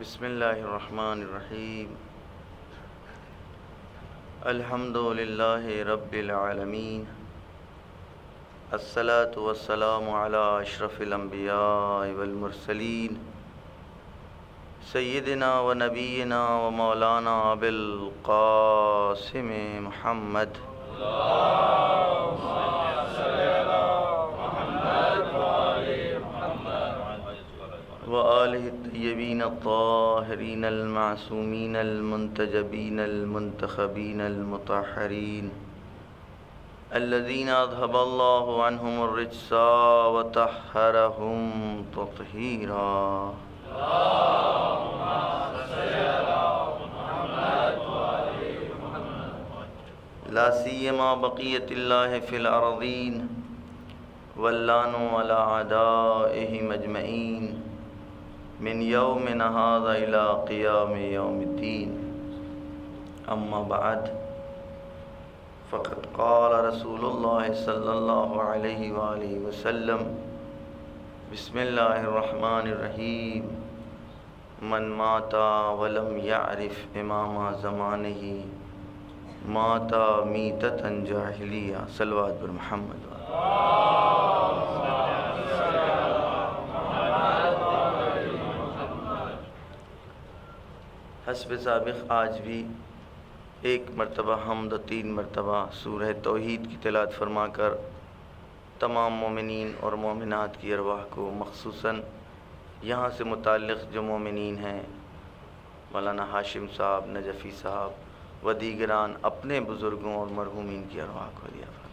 بسم اللہ الرحمن الرحیم الحمد للہ رب العالمین الصلاة والسلام علی اشرف الانبیاء والمرسلین سیدنا و نبینا و مولانا ابی القاسم محمد وآلہ الطیبین الطاہرین المعصومین المنتجبین المنتخبین المطہرین الذین اذھب اللہ عنہم الرجس وطہرہم تطہیرا لا سیما بقیت اللہ فی الارضین واللعنوا علی اعدائہم اجمعین من یومنا ھذا الی قیام یوم الدین اما بعد فقد قال رسول اللہ صلی اللہ علیہ وآلہ وسلم بسم اللہ الرحمن الرحیم من مات ولم یعرف امام زمانہ مات میتۃ جاہلیہ صلوات بر محمد حسب سابق آج بھی ایک مرتبہ حمد و 3 مرتبہ سورہ توحید کی تلاوت فرما کر تمام مومنین اور مومنات کی ارواح کو مخصوصاً یہاں سے متعلق جو مومنین ہیں مولانا ہاشم صاحب، نجفی صاحب و دیگران اپنے بزرگوں اور مرحومین کی ارواح کو دیا فرمائے۔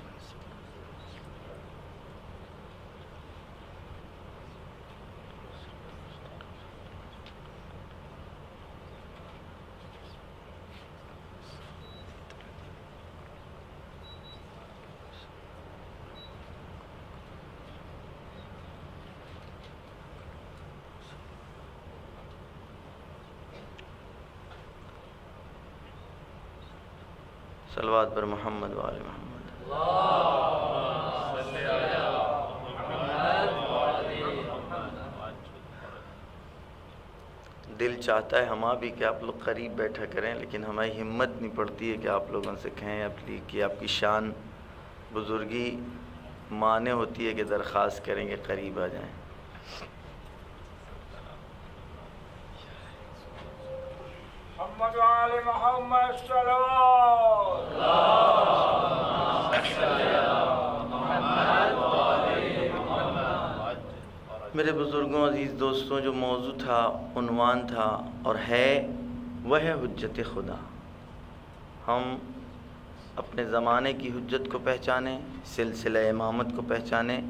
صلوات پر محمد و آل محمد۔ دل چاہتا ہے ہمیں بھی کہ آپ لوگ قریب بیٹھا کریں، لیکن ہماری ہمت نہیں پڑتی ہے کہ آپ لوگوں سے کہیں کہ آپ کی شان بزرگی مانے ہوتی ہے کہ درخواست کریں کہ قریب آ جائیں۔ محمد وآل محمد صلوات۔ میرے بزرگوں، عزیز دوستوں، جو موضوع تھا، عنوان تھا اور ہے وہ ہے حجت خدا۔ ہم اپنے زمانے کی حجت کو پہچانیں، سلسلہ امامت کو پہچانیں،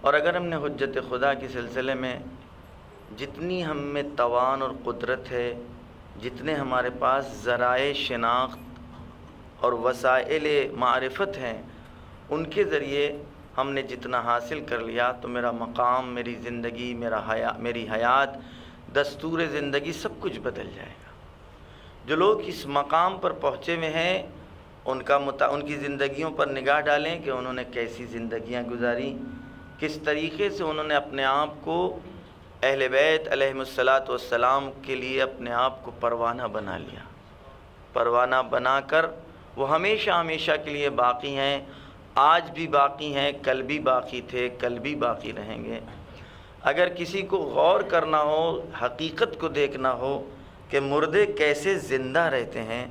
اور اگر ہم نے حجت خدا کے سلسلے میں جتنی ہم میں توان اور قدرت ہے، جتنے ہمارے پاس ذرائع شناخت اور وسائل معرفت ہیں، ان کے ذریعے ہم نے جتنا حاصل کر لیا تو میرا مقام، میری زندگی، میری حیات، دستور زندگی سب کچھ بدل جائے گا۔ جو لوگ اس مقام پر پہنچے ہوئے ہیں ان کی زندگیوں پر نگاہ ڈالیں کہ انہوں نے کیسی زندگیاں گزاری، کس طریقے سے انہوں نے اپنے آپ کو اہل بیت علیہم الصلاۃ والسلام کے لیے اپنے آپ کو پروانہ بنا لیا۔ پروانہ بنا کر وہ ہمیشہ ہمیشہ کے لیے باقی ہیں، آج بھی باقی ہیں، کل بھی باقی تھے، کل بھی باقی رہیں گے۔ اگر کسی کو غور کرنا ہو، حقیقت کو دیکھنا ہو کہ مردے کیسے زندہ رہتے ہیں،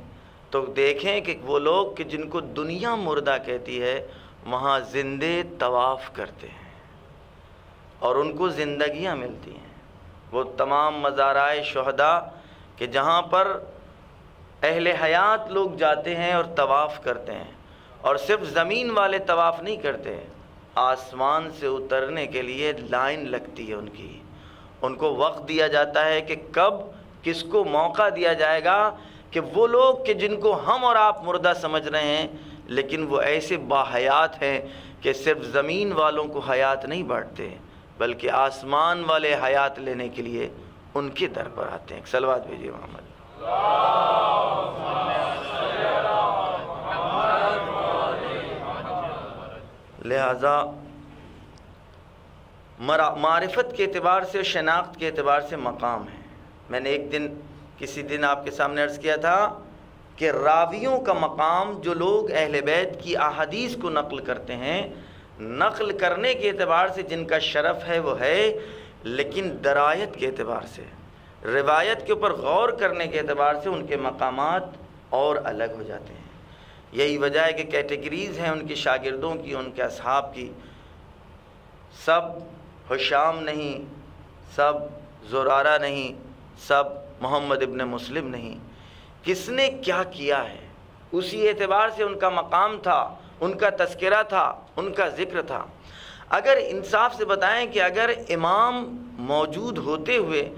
تو دیکھیں کہ وہ لوگ کہ جن کو دنیا مردہ کہتی ہے وہاں زندے طواف کرتے ہیں اور ان کو زندگیاں ملتی ہیں۔ وہ تمام مزارائے شہداء کہ جہاں پر اہل حیات لوگ جاتے ہیں اور طواف کرتے ہیں، اور صرف زمین والے طواف نہیں کرتے، آسمان سے اترنے کے لیے لائن لگتی ہے ان کو وقت دیا جاتا ہے کہ کب کس کو موقع دیا جائے گا کہ وہ لوگ کہ جن کو ہم اور آپ مردہ سمجھ رہے ہیں، لیکن وہ ایسے باحیات ہیں کہ صرف زمین والوں کو حیات نہیں بانٹتے بلکہ آسمان والے حیات لینے کے لیے ان کے در پر آتے ہیں۔ صلوات بھیجیے محمد۔ لہذا معرفت کے اعتبار سے، شناخت کے اعتبار سے مقام ہے، میں نے ایک دن کسی دن آپ کے سامنے عرض کیا تھا کہ راویوں کا مقام جو لوگ اہل بیت کی احادیث کو نقل کرتے ہیں، نقل کرنے کے اعتبار سے جن کا شرف ہے وہ ہے، لیکن درایت کے اعتبار سے، روایت کے اوپر غور کرنے کے اعتبار سے ان کے مقامات اور الگ ہو جاتے ہیں۔ یہی وجہ ہے کہ کیٹیگریز ہیں ان کے شاگردوں کی، ان کے اصحاب کی۔ سب ہشام نہیں، سب زرارہ نہیں، سب محمد ابن مسلم نہیں۔ کس نے کیا کیا ہے اسی اعتبار سے ان کا مقام تھا، ان کا تذکرہ تھا، ان کا ذکر تھا۔ اگر انصاف سے بتائیں کہ اگر امام موجود ہوتے ہوئے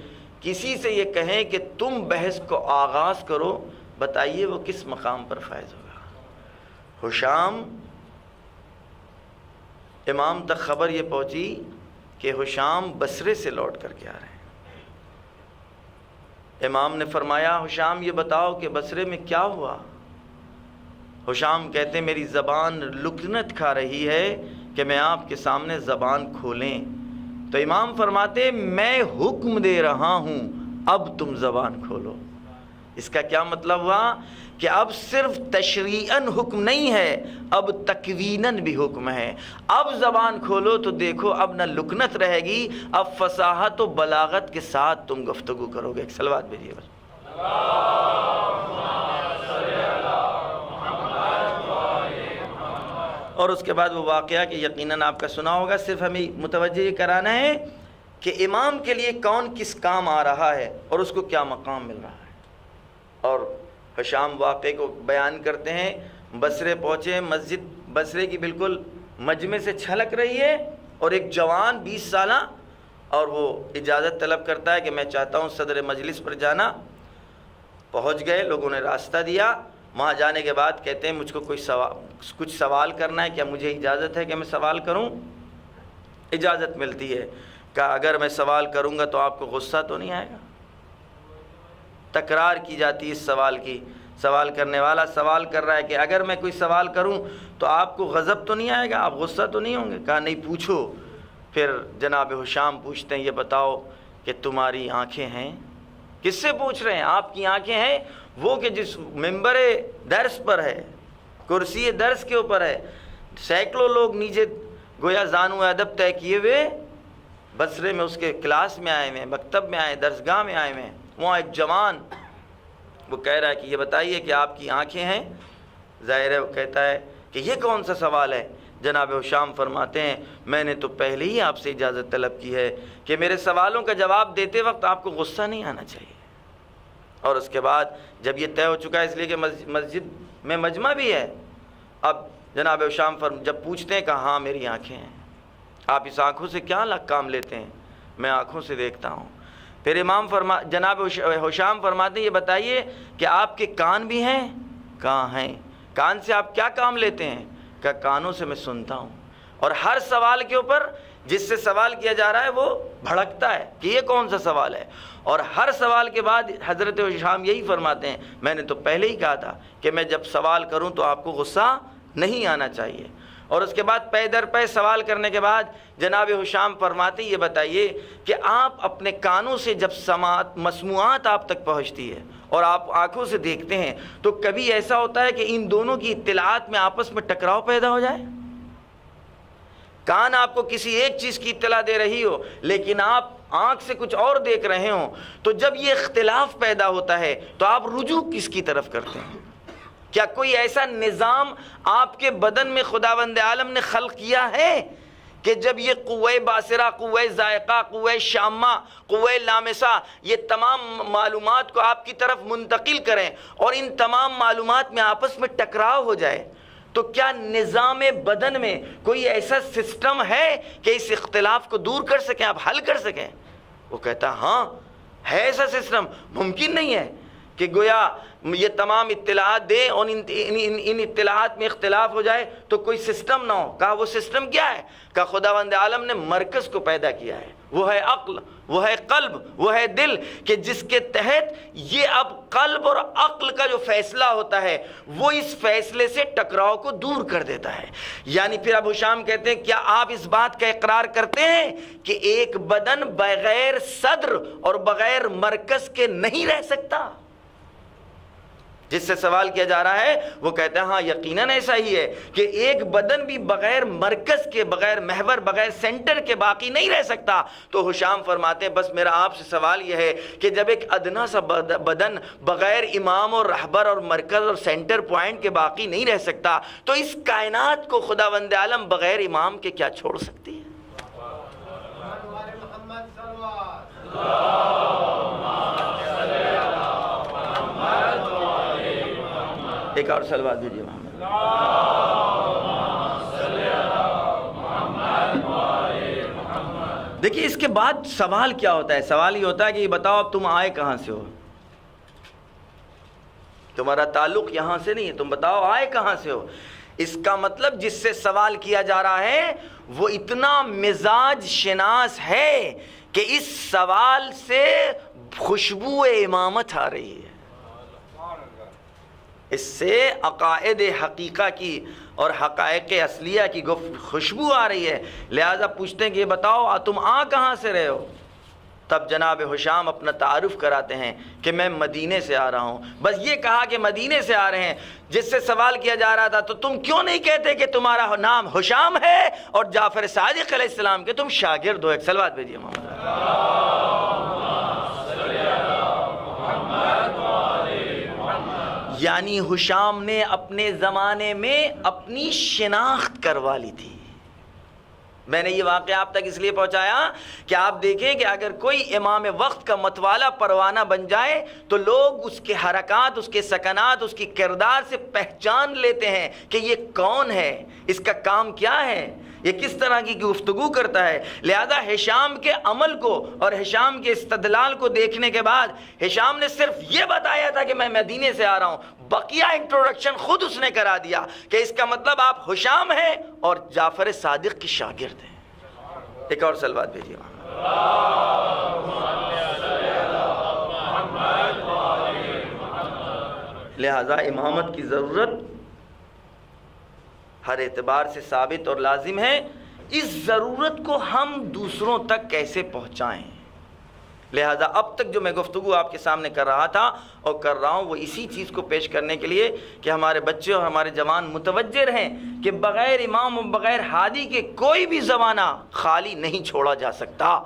کسی سے یہ کہیں کہ تم بحث کو آغاز کرو، بتائیے وہ کس مقام پر فائز ہوگا؟ ہشام، امام تک خبر یہ پہنچی کہ ہشام بصرے سے لوٹ کر کے آ رہے ہیں۔ امام نے فرمایا ہشام یہ بتاؤ کہ بصرے میں کیا ہوا؟ ہشام کہتے میری زبان لکنت کھا رہی ہے کہ میں آپ کے سامنے زبان کھولیں۔ تو امام فرماتے میں حکم دے رہا ہوں اب تم زبان کھولو۔ اس کا کیا مطلب ہوا کہ اب صرف تشریعاً حکم نہیں ہے، اب تکویناً بھی حکم ہے۔ اب زبان کھولو تو دیکھو اب نہ لکنت رہے گی، اب فصاحت و بلاغت کے ساتھ تم گفتگو کرو گے۔ ایک صلوات بھیجیے بس۔ اور اس کے بعد وہ واقعہ کہ یقیناً آپ کا سنا ہوگا، صرف ہمیں متوجہ یہ کرانا ہے کہ امام کے لیے کون کس کام آ رہا ہے اور اس کو کیا مقام مل رہا ہے۔ اور ہشام واقعے کو بیان کرتے ہیں، بصرے پہنچے، مسجد بصرے کی بالکل مجمع سے چھلک رہی ہے، اور ایک جوان 20 سالہ، اور وہ اجازت طلب کرتا ہے کہ میں چاہتا ہوں صدر مجلس پر جانا۔ پہنچ گئے، لوگوں نے راستہ دیا۔ وہاں جانے کے بعد کہتے ہیں مجھ کو کچھ سوال کرنا ہے، کیا مجھے اجازت ہے کہ میں سوال کروں؟ اجازت ملتی ہے۔ کہا اگر میں سوال کروں گا تو آپ کو غصہ تو نہیں آئے گا؟ تکرار کی جاتی ہے اس سوال کی، سوال کرنے والا سوال کر رہا ہے کہ اگر میں کوئی سوال کروں تو آپ کو غضب تو نہیں آئے گا، آپ غصہ تو نہیں ہوں گے؟ کہا نہیں، پوچھو۔ پھر جناب ہشام پوچھتے ہیں یہ بتاؤ کہ تمہاری آنکھیں ہیں؟ کس سے پوچھ رہے ہیں؟ آپ کی آنکھیں ہیں؟ وہ کہ جس ممبر درس پر ہے، کرسی درس کے اوپر ہے، سینکڑوں لوگ نیچے گویا زانو ادب طے کیے ہوئے بصرے میں اس کے کلاس میں آئے ہوئے ہیں، مکتب میں آئے، درسگاہ میں آئے ہوئے ہیں۔ وہاں ایک جوان وہ کہہ رہا ہے کہ یہ بتائیے کہ آپ کی آنکھیں ہیں؟ ظاہر ہے وہ کہتا ہے کہ یہ کون سا سوال ہے؟ جناب ہشام فرماتے ہیں میں نے تو پہلے ہی آپ سے اجازت طلب کی ہے کہ میرے سوالوں کا جواب دیتے وقت آپ کو غصہ نہیں آنا چاہیے۔ اور اس کے بعد جب یہ طے ہو چکا ہے، اس لیے کہ مسجد میں مجمع بھی ہے، اب جناب ہشام جب پوچھتے ہیں کہ ہاں میری آنکھیں ہیں۔ آپ اس آنکھوں سے کیا کام لیتے ہیں؟ میں آنکھوں سے دیکھتا ہوں۔ پھر جناب ہشام فرماتے ہیں یہ بتائیے کہ آپ کے کان بھی ہیں؟ کہاں ہیں؟ کان سے آپ کیا کام لیتے ہیں؟ کہ کانوں سے میں سنتا ہوں، اور ہر سوال کے اوپر جس سے سوال کیا جا رہا ہے وہ بھڑکتا ہے کہ یہ کون سا سوال ہے، اور ہر سوال کے بعد حضرت ہشام یہی فرماتے ہیں میں نے تو پہلے ہی کہا تھا کہ میں جب سوال کروں تو آپ کو غصہ نہیں آنا چاہیے۔ اور اس کے بعد پے در پے سوال کرنے کے بعد جناب ہشام فرماتے ہیں یہ بتائیے کہ آپ اپنے کانوں سے جب مسموعات آپ تک پہنچتی ہے اور آپ آنکھوں سے دیکھتے ہیں تو کبھی ایسا ہوتا ہے کہ ان دونوں کی اطلاعات میں آپس میں ٹکراؤ پیدا ہو جائے؟ کان آپ کو کسی ایک چیز کی اطلاع دے رہی ہو لیکن آپ آنکھ سے کچھ اور دیکھ رہے ہوں، تو جب یہ اختلاف پیدا ہوتا ہے تو آپ رجوع کس کی طرف کرتے ہیں؟ کیا کوئی ایسا نظام آپ کے بدن میں خداوند عالم نے خلق کیا ہے کہ جب یہ قوہ باصرہ، قوہ ذائقہ، قوہ شامہ، قوہ لامسہ یہ تمام معلومات کو آپ کی طرف منتقل کریں اور ان تمام معلومات میں آپس میں ٹکراؤ ہو جائے؟ تو کیا نظام بدن میں کوئی ایسا سسٹم ہے کہ اس اختلاف کو دور کر سکیں، آپ حل کر سکیں؟ وہ کہتا ہاں ہے ایسا سسٹم، ممکن نہیں ہے کہ گویا یہ تمام اطلاعات دے اور ان اطلاعات میں اختلاف ہو جائے تو کوئی سسٹم نہ ہو. کہا وہ سسٹم کیا ہے؟ کہا خداوند عالم نے مرکز کو پیدا کیا ہے، وہ ہے عقل، وہ ہے قلب، وہ ہے دل، کہ جس کے تحت یہ اب قلب اور عقل کا جو فیصلہ ہوتا ہے وہ اس فیصلے سے ٹکراؤ کو دور کر دیتا ہے. یعنی پھر ابو شام کہتے ہیں کیا آپ اس بات کا اقرار کرتے ہیں کہ ایک بدن بغیر صدر اور بغیر مرکز کے نہیں رہ سکتا؟ جس سے سوال کیا جا رہا ہے وہ کہتا ہے ہاں یقیناً ایسا ہی ہے کہ ایک بدن بھی بغیر مرکز کے، بغیر محور، بغیر سینٹر کے باقی نہیں رہ سکتا. تو حشام فرماتے ہیں بس میرا آپ سے سوال یہ ہے کہ جب ایک ادنا سا بدن بغیر امام اور رہبر اور مرکز اور سینٹر پوائنٹ کے باقی نہیں رہ سکتا تو اس کائنات کو خداوند عالم بغیر امام کے کیا چھوڑ سکتی ہے؟ ایک اور صلوات دیجیے محمد. دیکھیے اس کے بعد سوال کیا ہوتا ہے؟ سوال یہ ہوتا ہے کہ یہ بتاؤ اب تم آئے کہاں سے ہو؟ تمہارا تعلق یہاں سے نہیں ہے، تم بتاؤ آئے کہاں سے ہو؟ اس کا مطلب جس سے سوال کیا جا رہا ہے وہ اتنا مزاج شناس ہے کہ اس سوال سے خوشبو امامت آ رہی ہے، اس سے عقائد حقیقہ کی اور حقائق اصلیہ کی خوشبو آ رہی ہے. لہذا پوچھتے ہیں کہ یہ بتاؤ تم کہاں سے رہے ہو؟ تب جناب حشام اپنا تعارف کراتے ہیں کہ میں مدینے سے آ رہا ہوں. بس یہ کہا کہ مدینے سے آ رہے ہیں. جس سے سوال کیا جا رہا تھا تو تم کیوں نہیں کہتے کہ تمہارا نام حشام ہے اور جعفر صادق علیہ السلام کے تم شاگرد ہو؟ ایک صلوات بھیجیے محمد. یعنی حشام نے اپنے زمانے میں اپنی شناخت کروا لی تھی. میں نے یہ واقعہ آپ تک اس لیے پہنچایا کہ آپ دیکھیں کہ اگر کوئی امام وقت کا متوالا پروانہ بن جائے تو لوگ اس کے حرکات، اس کے سکنات، اس کی کردار سے پہچان لیتے ہیں کہ یہ کون ہے، اس کا کام کیا ہے، یہ کس طرح کی گفتگو کرتا ہے. لہذا حشام کے عمل کو اور حشام کے استدلال کو دیکھنے کے بعد حشام نے صرف یہ بتایا تھا کہ میں مدینے سے آ رہا ہوں، بقیہ انٹروڈکشن خود اس نے کرا دیا کہ اس کا مطلب آپ حشام ہیں اور جعفر صادق کی شاگرد ہیں. ایک اور صلوات بھیجیے. لہذا امامت کی ضرورت ہر اعتبار سے ثابت اور لازم ہے. اس ضرورت کو ہم دوسروں تک کیسے پہنچائیں؟ لہذا اب تک جو میں گفتگو آپ کے سامنے کر رہا تھا اور کر رہا ہوں وہ اسی چیز کو پیش کرنے کے لیے کہ ہمارے بچے اور ہمارے جوان متوجہ رہیں کہ بغیر امام و بغیر ہادی کے کوئی بھی زمانہ خالی نہیں چھوڑا جا سکتا.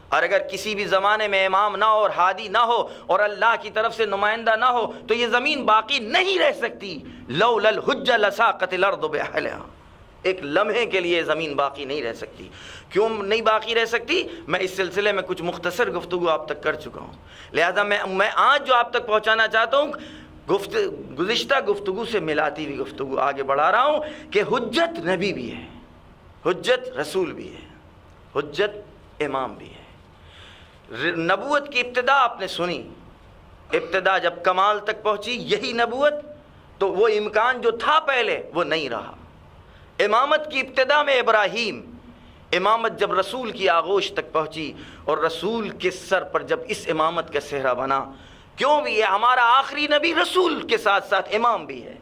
اور اگر کسی بھی زمانے میں امام نہ ہو اور ہادی نہ ہو اور اللہ کی طرف سے نمائندہ نہ ہو تو یہ زمین باقی نہیں رہ سکتی. لولا الحجہ لساقت الارض باہلہا. ایک لمحے کے لیے زمین باقی نہیں رہ سکتی. کیوں نہیں باقی رہ سکتی؟ میں اس سلسلے میں کچھ مختصر گفتگو آپ تک کر چکا ہوں. لہذا میں آج جو آپ تک پہنچانا چاہتا ہوں گزشتہ گفتگو سے ملاتی ہوئی گفتگو آگے بڑھا رہا ہوں کہ حجت نبی بھی ہے، حجت رسول بھی ہے، حجت امام بھی ہے. نبوت کی ابتدا آپ نے سنی، ابتدا جب کمال تک پہنچی یہی نبوت، تو وہ امکان جو تھا پہلے وہ نہیں رہا. امامت کی ابتدا میں ابراہیم، امامت جب رسول کی آغوش تک پہنچی اور رسول کے سر پر جب اس امامت کا صحرا بنا. کیوں بھی یہ ہمارا آخری نبی رسول کے ساتھ ساتھ امام بھی ہے.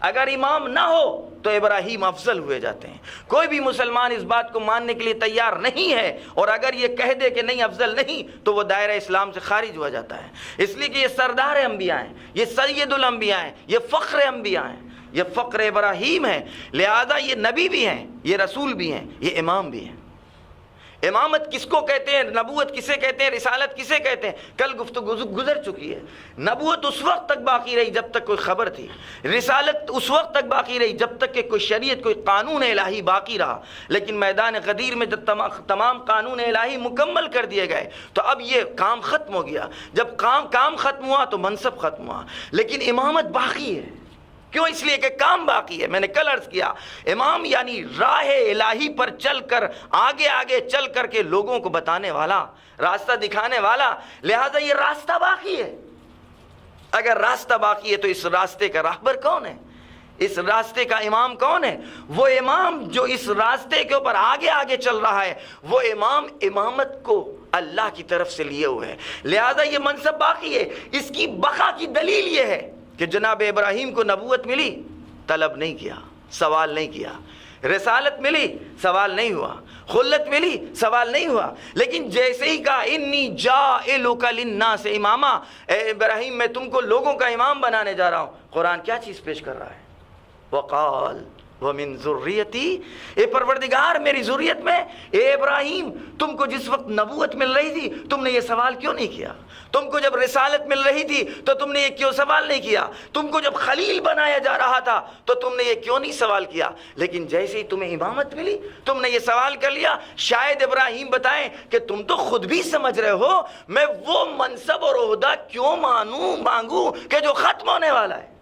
اگر امام نہ ہو تو ابراہیم افضل ہوئے جاتے ہیں. کوئی بھی مسلمان اس بات کو ماننے کے لیے تیار نہیں ہے، اور اگر یہ کہہ دے کہ نہیں افضل نہیں تو وہ دائرہ اسلام سے خارج ہو جاتا ہے. اس لیے کہ یہ سردار انبیاء ہیں، یہ سید الانبیاء ہیں، یہ فخر انبیاء ہیں، یہ فخر ابراہیم ہے. لہذا یہ نبی بھی ہیں، یہ رسول بھی ہیں، یہ امام بھی ہیں. امامت کس کو کہتے ہیں، نبوت کسے کہتے ہیں، رسالت کسے کہتے ہیں، کل گفتگو گزر چکی ہے. نبوت اس وقت تک باقی رہی جب تک کوئی خبر تھی، رسالت اس وقت تک باقی رہی جب تک کہ کوئی شریعت، کوئی قانون الہی باقی رہا. لیکن میدان غدیر میں جب تمام قانون الہی مکمل کر دیے گئے تو اب یہ کام ختم ہو گیا. جب کام ختم ہوا تو منصب ختم ہوا، لیکن امامت باقی ہے. کیوں؟ اس لیے کہ کام باقی ہے. میں نے کل عرض کیا امام یعنی راہ الہی پر چل کر آگے چل کر کے لوگوں کو بتانے والا، راستہ دکھانے والا. لہذا یہ راستہ باقی ہے. اگر راستہ باقی ہے تو اس راستے کا راہبر کون ہے؟ اس راستے کا امام کون ہے؟ وہ امام جو اس راستے کے اوپر آگے آگے چل رہا ہے، وہ امام امامت کو اللہ کی طرف سے لیے ہوئے ہے، لہذا یہ منصب باقی ہے۔ اس کی بقا کی دلیل یہ ہے کہ جناب ابراہیم کو نبوت ملی، طلب نہیں کیا، سوال نہیں کیا، رسالت ملی، سوال نہیں ہوا، خلت ملی، سوال نہیں ہوا، لیکن جیسے ہی کہا انی جاعلک للناس اماما، اے ابراہیم میں تم کو لوگوں کا امام بنانے جا رہا ہوں، قرآن کیا چیز پیش کر رہا ہے؟ وقال ومن ذریتی، اے پروردگار میری ذریت میں، اے ابراہیم تم کو جس وقت نبوت مل رہی تھی تم نے یہ سوال کیوں نہیں کیا؟ تم کو جب رسالت مل رہی تھی تو تم نے یہ کیوں سوال نہیں کیا؟ تم کو جب خلیل بنایا جا رہا تھا تو تم نے یہ کیوں نہیں سوال کیا؟ لیکن جیسے ہی تمہیں امامت ملی تم نے یہ سوال کر لیا۔ شاید ابراہیم بتائیں کہ تم تو خود بھی سمجھ رہے ہو میں وہ منصب اور عہدہ کیوں مانگوں کہ جو ختم ہونے والا ہے،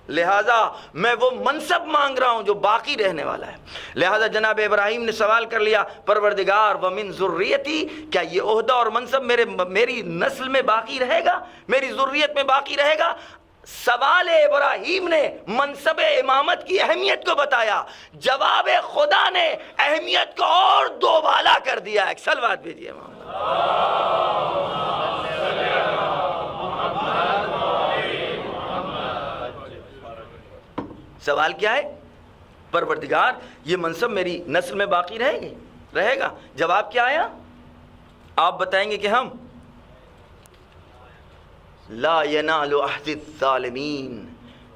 لہٰذا میں وہ منصب مانگ رہا ہوں جو باقی رہنے والا ہے۔ لہٰذا جناب ابراہیم نے سوال کر لیا پروردگار ومن ذریتی، کیا یہ عہدہ اور منصب میری نسل میں باقی رہے گا، میری ذریت میں باقی رہے گا؟ سوال ابراہیم نے منصب امامت کی اہمیت کو بتایا، جواب خدا نے اہمیت کو اور دو بالا کر دیا۔ ایک صلوات بھیجیے سوال کیا ہے؟ پروردگار یہ منصب میری نسل میں باقی رہے گا؟ جواب کیا آیا؟ آپ بتائیں گے کہ ہم لا ینال عہد الظالمین،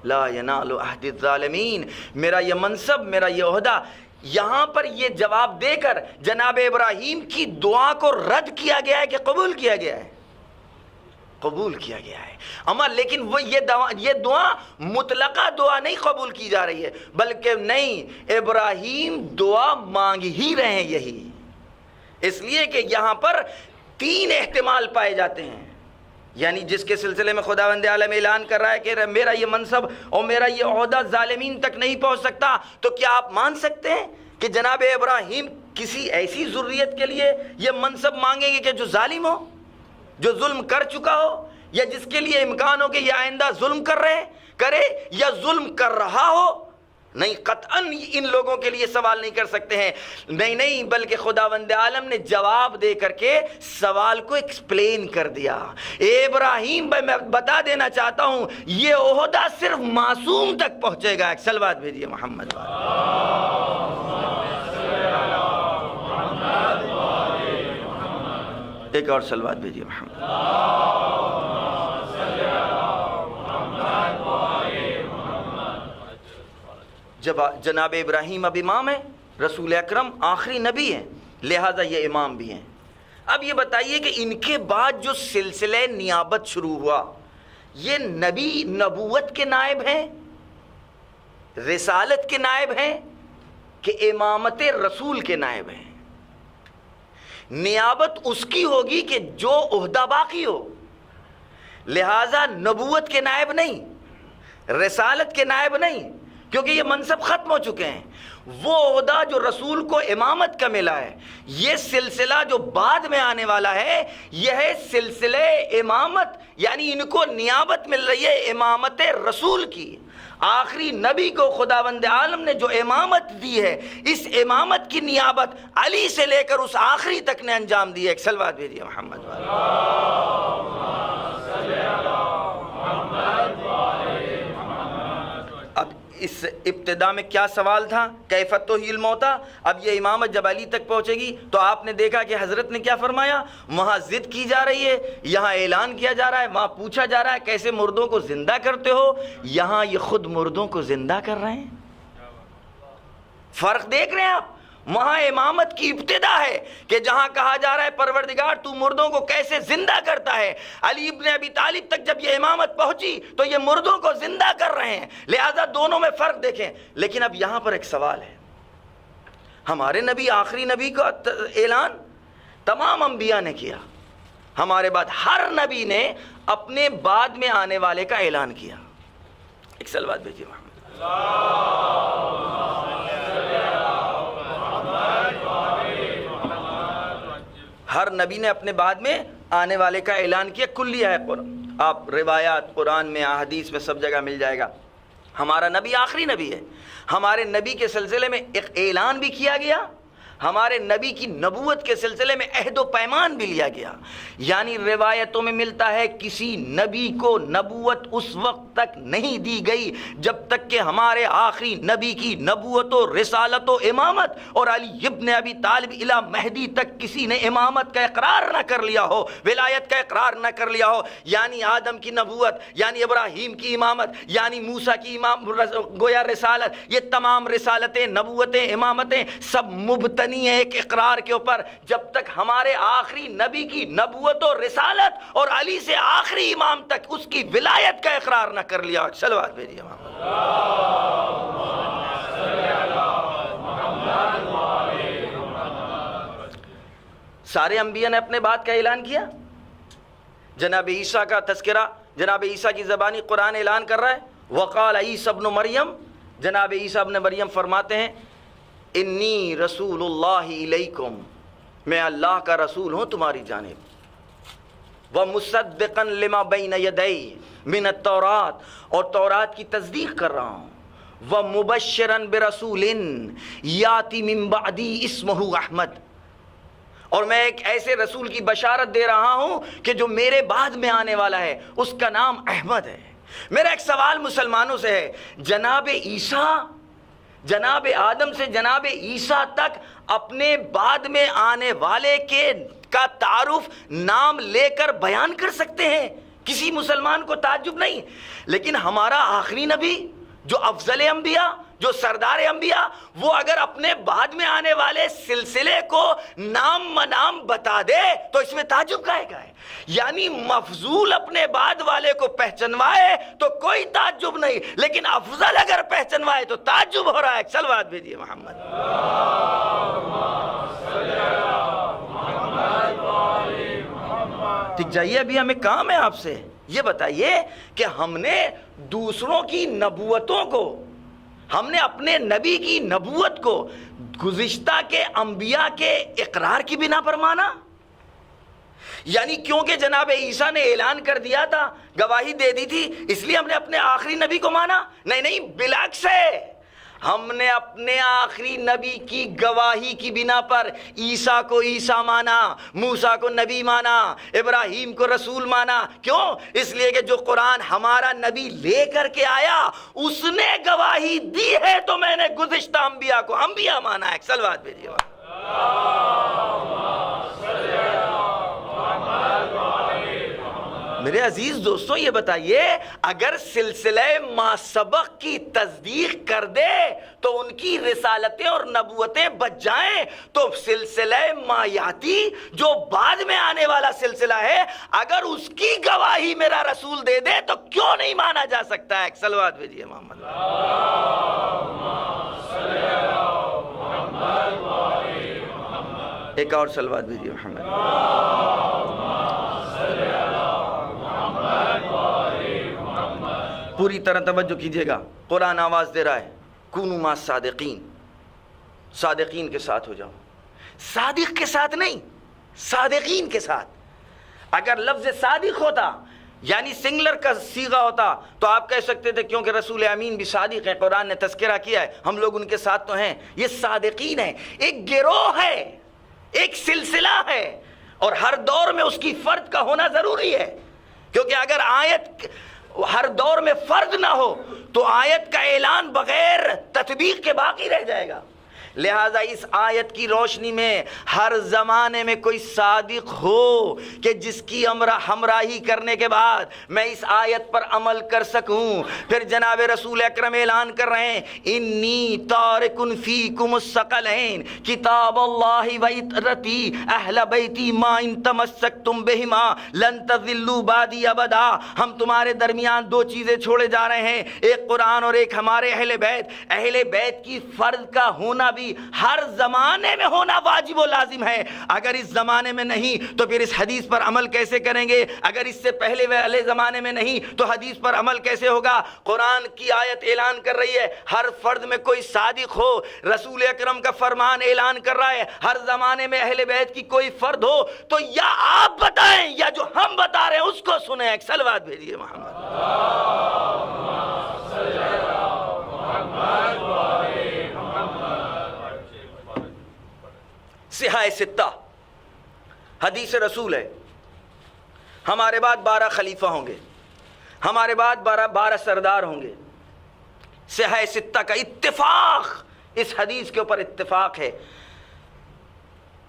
لا ینال عہد الظالمین، میرا یہ منصب، میرا یہ عہدہ۔ یہاں پر یہ جواب دے کر جناب ابراہیم کی دعا کو رد کیا گیا ہے کہ قبول کیا گیا ہے؟ قبول کیا گیا ہے۔ اما لیکن وہ یہ دعا مطلقہ دعا نہیں قبول کی جا رہی ہے، بلکہ نہیں، ابراہیم دعا مانگ ہی رہے ہیں یہی، اس لیے کہ یہاں پر تین احتمال پائے جاتے ہیں، یعنی جس کے سلسلے میں خداوند عالم اعلان کر رہا ہے کہ میرا یہ منصب اور میرا یہ عہدہ ظالمین تک نہیں پہنچ سکتا، تو کیا آپ مان سکتے ہیں کہ جناب ابراہیم کسی ایسی ذریت کے لیے یہ منصب مانگیں گے کہ جو ظالم ہو، جو ظلم کر چکا ہو، یا جس کے لیے امکان ہو کہ یہ آئندہ ظلم کرے یا ظلم کر رہا ہو؟ نہیں، قطعاً ان لوگوں کے لیے سوال نہیں کر سکتے ہیں، نہیں، بلکہ خداوند عالم نے جواب دے کر کے سوال کو ایکسپلین کر دیا۔ اے ابراہیم بھائی میں بتا دینا چاہتا ہوں یہ عہدہ صرف معصوم تک پہنچے گا۔ ایک صلوات بھیجیے محمد ایک اور صلوات بھیجیے محمد۔ جب جناب ابراہیم اب امام ہیں، رسول اکرم آخری نبی ہیں، لہٰذا یہ امام بھی ہیں۔ اب یہ بتائیے کہ ان کے بعد جو سلسلہ نیابت شروع ہوا، یہ نبی نبوت کے نائب ہیں، رسالت کے نائب ہیں کہ امامت رسول کے نائب ہیں؟ نیابت اس کی ہوگی کہ جو عہدہ باقی ہو، لہذا نبوت کے نائب نہیں، رسالت کے نائب نہیں، کیونکہ یہ منصب ختم ہو چکے ہیں۔ وہ عہدہ جو رسول کو امامت کا ملا ہے، یہ سلسلہ جو بعد میں آنے والا ہے یہ ہے سلسلہ امامت، یعنی ان کو نیابت مل رہی ہے امامت رسول کی۔ آخری نبی کو خداوند عالم نے جو امامت دی ہے، اس امامت کی نیابت علی سے لے کر اس آخری تک نے انجام دی ہے۔ ایک صلوات بھیجیے محمد اب اس ابتدا میں کیا سوال تھا؟ کیف تحیی الموتی۔ اب یہ امامت جب علی تک پہنچے گی تو آپ نے دیکھا کہ حضرت نے کیا فرمایا، وہاں ضد کی جا رہی ہے، یہاں اعلان کیا جا رہا ہے، وہاں پوچھا جا رہا ہے کیسے مردوں کو زندہ کرتے ہو، یہاں یہ خود مردوں کو زندہ کر رہے ہیں۔ فرق دیکھ رہے ہیں آپ؟ وہاں امامت کی ابتدا ہے کہ جہاں کہا جا رہا ہے پروردگار تو مردوں کو کیسے زندہ کرتا ہے، علی ابن ابی طالب تک جب یہ امامت پہنچی تو یہ مردوں کو زندہ کر رہے ہیں، لہذا دونوں میں فرق دیکھیں۔ لیکن اب یہاں پر ایک سوال ہے، ہمارے نبی آخری نبی کا اعلان تمام انبیاء نے کیا، ہمارے بعد ہر نبی نے اپنے بعد میں آنے والے کا اعلان کیا۔ ایک صلوات بھیجیے محمد۔ ہر نبی نے اپنے بعد میں آنے والے کا اعلان کیا، کلیہ ہے قرآن، آپ روایات قرآن میں احادیث میں سب جگہ مل جائے گا۔ ہمارا نبی آخری نبی ہے، ہمارے نبی کے سلسلے میں ایک اعلان بھی کیا گیا، ہمارے نبی کی نبوت کے سلسلے میں عہد و پیمان بھی لیا گیا۔ یعنی روایتوں میں ملتا ہے کسی نبی کو نبوت اس وقت تک نہیں دی گئی جب تک کہ ہمارے آخری نبی کی نبوت و رسالت و امامت اور علی ابن ابی طالب الی مہدی تک کسی نے امامت کا اقرار نہ کر لیا ہو، ولایت کا اقرار نہ کر لیا ہو۔ یعنی آدم کی نبوت، یعنی ابراہیم کی امامت، یعنی موسیٰ کی گویا رسالت، یہ تمام رسالتیں، نبوتیں، امامتیں سب مبتنی ہیں ایک اقرار کے اوپر۔ جب تک ہمارے آخری نبی کی نبوت و رسالت اور علی سے آخری امام تک اس کی ولایت کا اقرار نہ کر لیا۔ صلوات بھیجیے محمد۔ سارے انبیاء نے اپنے بات کا اعلان کیا۔ جناب عیسیٰ کا تذکرہ جناب عیسیٰ کی زبانی قرآن اعلان کر رہا ہے۔ وقال عیسیٰ ابن مریم، جناب عیسیٰ ابن مریم فرماتے ہیں انی رسول اللہ الیکم، میں اللہ کا رسول ہوں تمہاری جانب، ومصدقا لما بین یدی من التوراۃ، اور تورات کی تصدیق کر رہا ہوں، ومبشرا برسول یاتی من بعدی اسمہ احمد، اور میں ایک ایسے رسول کی بشارت دے رہا ہوں کہ جو میرے بعد میں آنے والا ہے، اس کا نام احمد ہے۔ میرا ایک سوال مسلمانوں سے ہے، جناب عیسیٰ، جناب آدم سے جناب عیسیٰ تک اپنے بعد میں آنے والے کا تعارف نام لے کر بیان کر سکتے ہیں؟ کسی مسلمان کو تعجب نہیں۔ لیکن ہمارا آخری نبی جو افضل انبیاء، جو سردار انبیاء، وہ اگر اپنے بعد میں آنے والے سلسلے کو نام منام بتا دے تو اس میں تعجب کا ہے۔ یعنی مفضول اپنے بعد والے کو پہچنوائے تو کوئی تعجب نہیں، لیکن افضل اگر پہچنوائے تو تعجب ہو رہا ہے۔ صلوات بھیجیے محمد۔ ٹھیک جائیے، ابھی ہمیں کام ہے آپ سے، یہ بتائیے کہ ہم نے دوسروں کی نبوتوں کو، ہم نے اپنے نبی کی نبوت کو گزشتہ کے انبیاء کے اقرار کی بنا پر مانا؟ یعنی کیونکہ جناب عیسیٰ نے اعلان کر دیا تھا، گواہی دے دی تھی، اس لیے ہم نے اپنے آخری نبی کو مانا؟ نہیں، بالعکس ہے، ہم نے اپنے آخری نبی کی گواہی کی بنا پر عیسیٰ کو عیسیٰ مانا، موسیٰ کو نبی مانا، ابراہیم کو رسول مانا۔ کیوں؟ اس لیے کہ جو قرآن ہمارا نبی لے کر کے آیا اس نے گواہی دی ہے، تو میں نے گزشتہ انبیاء کو انبیاء مانا ہے۔ صلوات بھیجیے۔ میرے عزیز دوستوں، یہ بتائیے اگر سلسلہ ما سبق کی تصدیق کر دے تو ان کی رسالتیں اور نبوتیں بچ جائیں، تو سلسلہ ما یاتی جو بعد میں آنے والا سلسلہ ہے، اگر اس کی گواہی میرا رسول دے دے تو کیوں نہیں مانا جا سکتا ہے؟ صلوات بھیجیے محمد۔ ایک اور صلوات بھیجیے محمد۔ پوری طرح توجہ کیجئے گا، قرآن آواز دے رہا ہے کونوا مع الصادقین، صادقین کے ساتھ ہو جاؤ۔ صادق کے ساتھ نہیں، صادقین کے ساتھ۔ اگر لفظ صادق ہوتا یعنی سنگلر کا صیغہ ہوتا تو آپ کہہ سکتے تھے کیونکہ رسول امین بھی صادق ہیں، قرآن نے تذکرہ کیا ہے، ہم لوگ ان کے ساتھ تو ہیں۔ یہ صادقین ہیں، ایک گروہ ہے، ایک سلسلہ ہے، اور ہر دور میں اس کی فرد کا ہونا ضروری ہے، کیونکہ اگر آیت ہر دور میں فرد نہ ہو تو آیت کا اعلان بغیر تطبیق کے باقی رہ جائے گا۔ لہٰذا اس آیت کی روشنی میں ہر زمانے میں کوئی صادق ہو کہ جس کی ہمراہی کرنے کے بعد میں اس آیت پر عمل کر سکوں۔ پھر جناب رسول اکرم اعلان کر رہے ہیں انی تارکن فیکم الثقلین کتاب اللہ و اطرتی اہل بیتی ما ان تمسکتم بہما لن تضلوا بعدی ابدا۔ ہم تمہارے درمیان دو چیزیں چھوڑے جا رہے ہیں، ایک قرآن اور ایک ہمارے اہل بیت۔ اہل بیت کی فرد کا ہونا بھی ہر زمانے میں ہونا واجب و لازم ہے۔ اگر اس زمانے میں نہیں تو پھر اس حدیث پر عمل کیسے کریں گے؟ اگر اس سے پہلے والے زمانے میں نہیں تو حدیث پر عمل کیسے ہوگا؟ قرآن کی آیت اعلان کر رہی ہے ہر فرد میں کوئی صادق ہو، رسول اکرم کا فرمان اعلان کر رہا ہے ہر زمانے میں اہل بیت کی کوئی فرد ہو، تو یا آپ بتائیں یا سنیں. ایک صلوات بھیجیے محمد. صحاح ستہ حدیث رسول ہے. ہمارے بعد 12 خلیفہ ہوں گے, ہمارے بعد 12 سردار ہوں گے. صحاح ستہ کا اتفاق, اس حدیث کے اوپر اتفاق ہے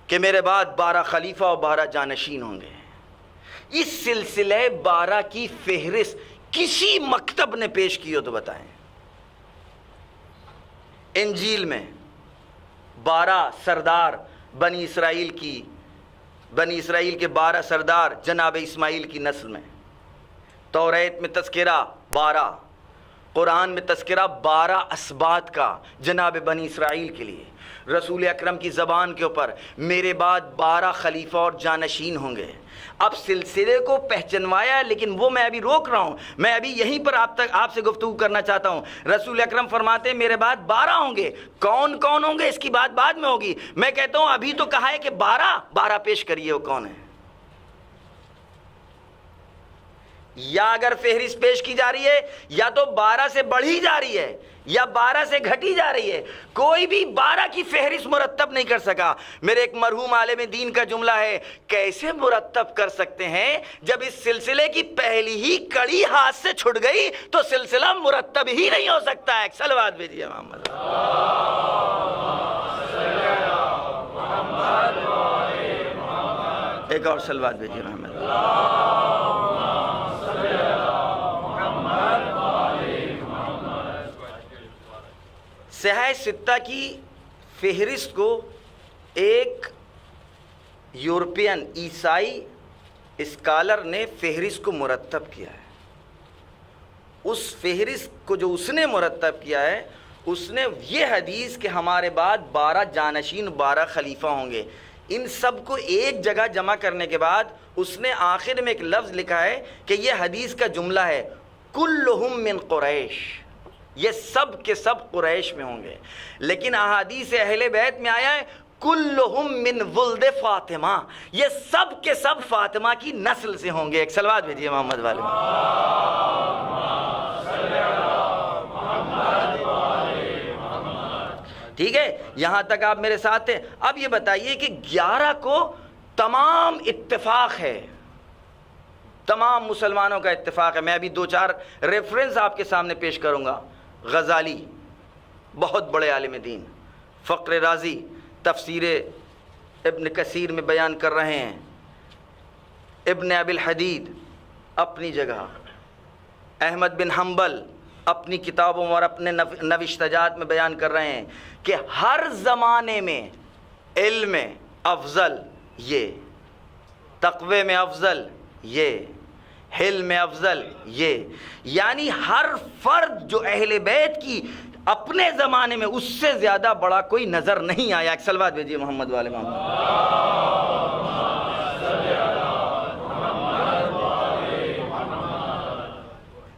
کہ میرے بعد 12 خلیفہ اور 12 جانشین ہوں گے. اس سلسلے 12 کی فہرست کسی مکتب نے پیش کی ہو تو بتائیں. انجیل میں 12 سردار بنی اسرائیل کے 12 سردار جناب اسماعیل کی نسل میں. توریت میں تذکرہ 12, قرآن میں تذکرہ 12 اسباط کا جناب بنی اسرائیل کے لیے. رسول اکرم کی زبان کے اوپر میرے بعد 12 خلیفہ اور جانشین ہوں گے. اب سلسلے کو پہچنوایا ہے, لیکن وہ میں ابھی روک رہا ہوں. میں ابھی یہیں پر آپ سے گفتگو کرنا چاہتا ہوں. رسول اکرم فرماتے ہیں میرے بعد 12 ہوں گے. کون کون ہوں گے اس کی بات بعد میں ہوگی. میں کہتا ہوں ابھی تو کہا ہے کہ 12 پیش کریے, وہ کون ہے. یا اگر فہرست پیش کی جا رہی ہے یا تو 12 سے بڑھی جا رہی ہے یا 12 سے گھٹی جا رہی ہے. کوئی بھی 12 کی فہرست مرتب نہیں کر سکا. میرے ایک مرحوم عالم دین کا جملہ ہے, کیسے مرتب کر سکتے ہیں جب اس سلسلے کی پہلی ہی کڑی ہاتھ سے چھٹ گئی تو سلسلہ مرتب ہی نہیں ہو سکتا ہے. ایک صلوات بھیجیے محمد. ایک اور صلوات بھیجیے محمد. صحاح ستہ کی فہرست کو ایک یورپین عیسائی اسکالر نے فہرست کو مرتب کیا ہے. اس فہرست کو جو اس نے مرتب کیا ہے, اس نے یہ حدیث کہ ہمارے بعد 12 جانشین 12 خلیفہ ہوں گے, ان سب کو ایک جگہ جمع کرنے کے بعد اس نے آخر میں ایک لفظ لکھا ہے کہ یہ حدیث کا جملہ ہے کلہم من قریش, یہ سب کے سب قریش میں ہوں گے. لیکن احادیث اہل بیت میں آیا ہے کلہم من ولد فاطمہ, یہ سب کے سب فاطمہ کی نسل سے ہوں گے. ایک صلوات بھیجیے محمد والے. ٹھیک ہے, یہاں تک آپ میرے ساتھ تھے. اب یہ بتائیے کہ 11 کو تمام اتفاق ہے, تمام مسلمانوں کا اتفاق ہے. میں ابھی 2-4 ریفرنس آپ کے سامنے پیش کروں گا. غزالی بہت بڑے عالم دین, فقر رازی تفسیر ابن کثیر میں بیان کر رہے ہیں, ابن ابی الحدید اپنی جگہ, احمد بن حنبل اپنی کتابوں اور اپنے نوشتجات میں بیان کر رہے ہیں کہ ہر زمانے میں علم میں افضل یہ, تقوی میں افضل یہ, حلم میں افضل یہ. یعنی ہر فرد جو اہل بیت کی اپنے زمانے میں اس سے زیادہ بڑا کوئی نظر نہیں آیا. ایک صلوات بھیجیے محمد والے محمد.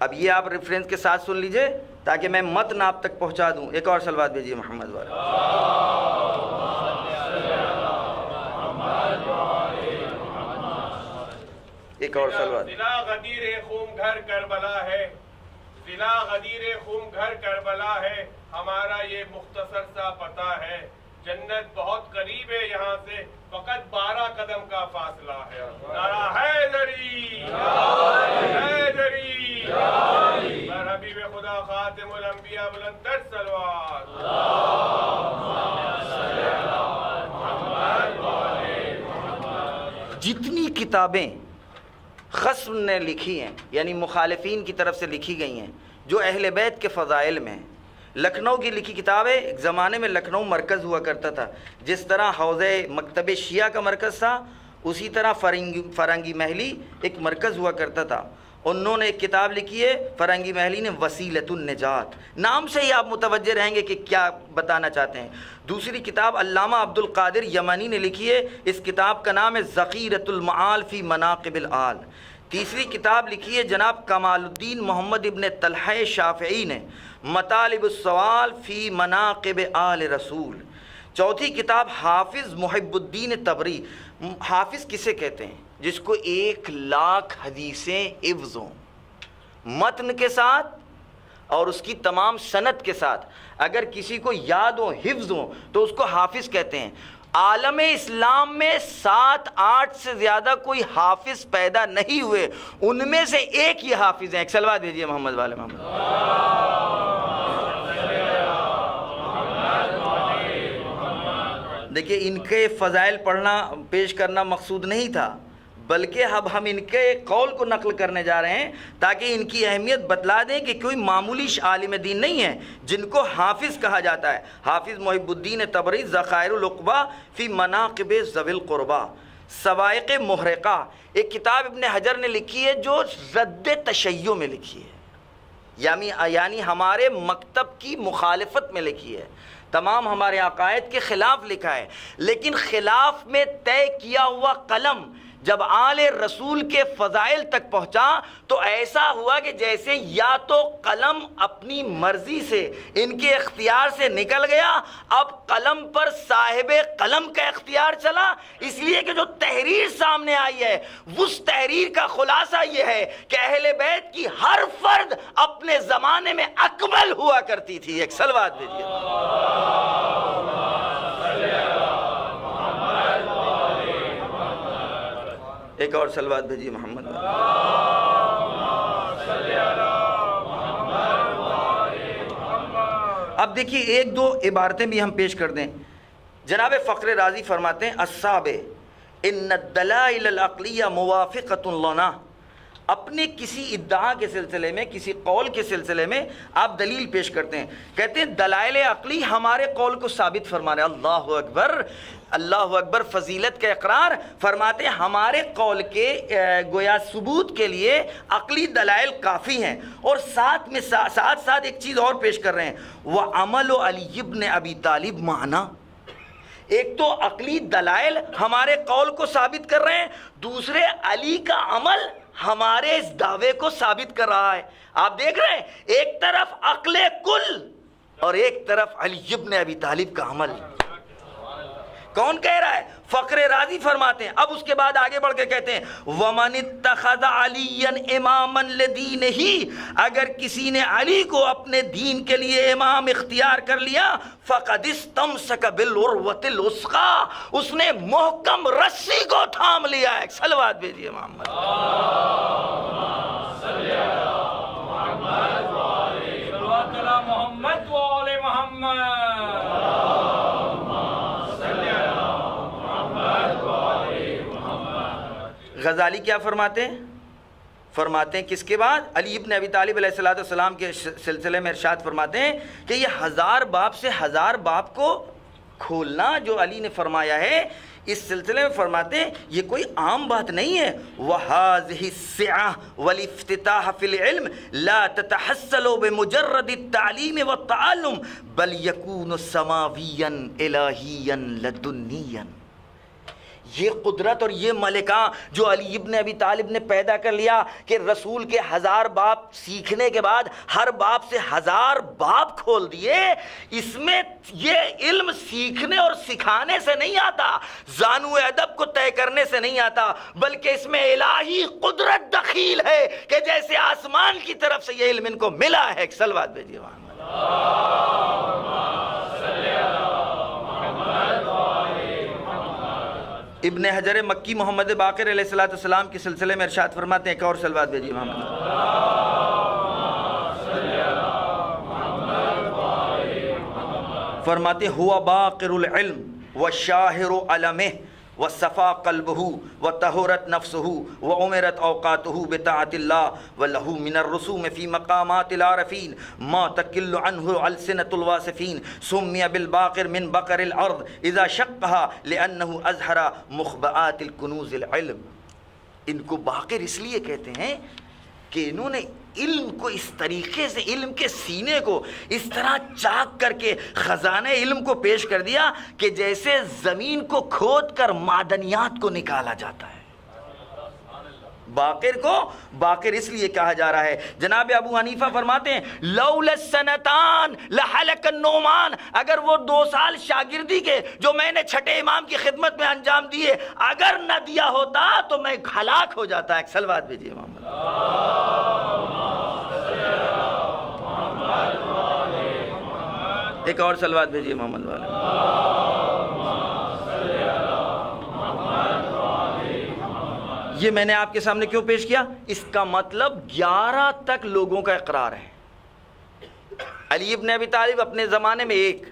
اب یہ آپ ریفرنس کے ساتھ سن لیجئے تاکہ میں متن آپ تک پہنچا دوں. ایک اور صلوات بھیجیے محمد والے. ایک اور صلوات. ضلع غدیر خون گھر کربلا ہے, ضلع غدیر خون گھر کربلا ہے, ہمارا یہ مختصر سا پتہ ہے. جنت بہت قریب ہے یہاں سے, فقط 12 قدم کا فاصلہ ہے. نعرہ حیدری حیدری بر حبیب خدا خاتم الانبیاء بلند تر صلوات. جتنی کتابیں خصم نے لکھی ہیں, یعنی مخالفین کی طرف سے لکھی گئی ہیں, جو اہل بیت کے فضائل میں ہیں. لکھنؤ کی لکھی کتاب ہے. ایک زمانے میں لکھنؤ مرکز ہوا کرتا تھا, جس طرح حوضے مکتب شیعہ کا مرکز تھا اسی طرح فرنگی محلی ایک مرکز ہوا کرتا تھا. انہوں نے ایک کتاب لکھی ہے فرنگی محلی نے, وسیلۃ النجات. نام سے ہی آپ متوجہ رہیں گے کہ کیا بتانا چاہتے ہیں. دوسری کتاب علامہ عبد القادر یمنی نے لکھی ہے, اس کتاب کا نام ہے ذخیرۃ المعال فی مناقب الآل. تیسری کتاب لکھی ہے جناب کمال الدین محمد ابن طلحہ شافعی نے, مطالب السوال فی مناقب آل رسول. چوتھی کتاب حافظ محب الدین تبری. حافظ کسے کہتے ہیں؟ جس کو 1,00,000 حدیثیں حفظ ہوں، متن کے ساتھ اور اس کی تمام سند کے ساتھ، اگر کسی کو یاد ہو، حفظ ہو، تو اس کو حافظ کہتے ہیں۔ عالم اسلام میں 7-8 سے زیادہ کوئی حافظ پیدا نہیں ہوئے، ان میں سے ایک یہ حافظ ہیں۔ ایک سلوات دیجئے محمد والے محمد۔ دیکھیے، ان کے فضائل پڑھنا پیش کرنا مقصود نہیں تھا، بلکہ اب ہم ان کے قول کو نقل کرنے جا رہے ہیں تاکہ ان کی اہمیت بتلا دیں کہ کوئی معمولی عالم دین نہیں ہے جن کو حافظ کہا جاتا ہے۔ حافظ محب الدین تبریز ذخائر العقبہ فی مناقب ذوی القربہ، صواعق محرقہ، ایک کتاب ابن حجر نے لکھی ہے جو رد تشیع میں لکھی ہے، یعنی ہمارے مکتب کی مخالفت میں لکھی ہے، تمام ہمارے عقائد کے خلاف لکھا ہے، لیکن خلاف میں طے کیا ہوا قلم جب آل رسول کے فضائل تک پہنچا تو ایسا ہوا کہ جیسے یا تو قلم اپنی مرضی سے ان کے اختیار سے نکل گیا، اب قلم پر صاحب قلم کا اختیار چلا، اس لیے کہ جو تحریر سامنے آئی ہے اس تحریر کا خلاصہ یہ ہے کہ اہل بیت کی ہر فرد اپنے زمانے میں اکمل ہوا کرتی تھی۔ ایک صلوات دیجیے۔ ایک اور صلوات بھیجیے محمد۔ اب دیکھیے، ایک دو عبارتیں بھی ہم پیش کر دیں۔ جناب فخر رازی فرماتے ہیں الصابع ان الدلائل العقلیہ موافقۃ لنا، اپنے کسی ادعا کے سلسلے میں، کسی قول کے سلسلے میں آپ دلیل پیش کرتے ہیں، کہتے ہیں دلائل عقلی ہمارے قول کو ثابت فرما رہے ہیں۔ اللہ اکبر، اللہ اکبر، فضیلت کا اقرار فرماتے ہیں ہمارے قول کے گویا ثبوت کے لیے عقلی دلائل کافی ہیں، اور ساتھ میں ساتھ ایک چیز اور پیش کر رہے ہیں، وَعَمَلُ عَلِيِّ بْنِ أَبِي طالب مَعَنَا۔ ایک تو عقلی دلائل ہمارے قول کو ثابت کر رہے ہیں، دوسرے علی کا عمل ہمارے اس دعوے کو ثابت کر رہا ہے۔ آپ دیکھ رہے ہیں، ایک طرف عقل کل اور ایک طرف علی ابن ابی طالب کا عمل۔ کون کہہ رہا ہے؟ فخر رازی فرماتے ہیں، اب اس کے بعد آگے بڑھ کے کہتے ہیں وَمَنِ اتَّخَذَ عَلِيًّا إِمَامًا لِدِينِهِ، اگر کسی نے علی کو اپنے دین کے لیے امام اختیار کر لیا فَقَدِ اسْتَمْسَكَ بِالْعُرْوَةِ الْوُثْقَىٰ، اس نے محکم رسی کو تھام لیا ہے۔ صلوات بھیجیے محمد۔ محمد وآل محمد۔ غزالی کیا فرماتے ہیں؟ فرماتے ہیں کس کے بعد؟ علی ابن ابی طالب علیہ السلام کے سلسلے میں ارشاد فرماتے ہیں کہ یہ 1000 باب سے 1000 باب کو کھولنا جو علی نے فرمایا ہے، اس سلسلے میں فرماتے ہیں یہ کوئی عام بات نہیں ہے۔ وَهَذِهِ السِّعَةُ وَالِافْتِتَاحُ فِي الْعِلْمِ لَا تَتَحَصَّلُ بِمُجَرَّدِ التَّعْلِيمِ وَالتَّعَلُّمِ بَلْ يَكُونُ سَمَاوِيًّا إِلَٰهِيًّا لَدُنِّيًّا۔ یہ قدرت اور یہ ملکہ جو علی ابن ابی طالب نے پیدا کر لیا کہ رسول کے 1000 باب سیکھنے کے بعد ہر باب سے 1000 باب کھول دیے، اس میں یہ علم سیکھنے اور سکھانے سے نہیں آتا، زانو ادب کو طے کرنے سے نہیں آتا، بلکہ اس میں الہی قدرت دخیل ہے کہ جیسے آسمان کی طرف سے یہ علم ان کو ملا ہے۔ ایک صلوات بھیجیے وہاں۔ ابن حجر مکی محمد باقر علیہ السلام کے سلسلے میں ارشاد فرماتے ہیں، ایک اور صلوات بھیجیے محمد۔ فرماتے ہوا باقر العلم وشاہر علمہ وصفا قلبہ وطہرت نفسہ وعمرت اوقاتہ بطاعت اللہ ولہ من الرسوم فی مقامات العارفین ما تکل عنہ السنۃ الواصفین سمی بالباقر من بقر الارض اذا شقها لانہ اظہر مخبئات الکنوز العلم۔ ان کو باقر اس لیے کہتے ہیں کہ انہوں نے علم کو اس طریقے سے، علم کے سینے کو اس طرح چاک کر کے خزانہ علم کو پیش کر دیا کہ جیسے زمین کو کھود کر معدنیات کو نکالا جاتا ہے۔ باقر کو باقر اس لیے کہا جا رہا ہے. جناب ابو حنیفہ فرماتے ہیں لولا السنتان لحلق النعمان، اگر وہ 2 سال شاگردی کے جو میں نے چھٹے امام کی خدمت میں انجام دیے اگر نہ دیا ہوتا تو میں ہلاک ہو جاتا. ایک صلوات بھیجیے امام. ایک اور صلوات بھیجیے محمد والے. یہ میں نے آپ کے سامنے کیوں پیش کیا؟ اس کا مطلب 11 تک لوگوں کا اقرار ہے. علی ابن ابی طالب اپنے زمانے میں 1،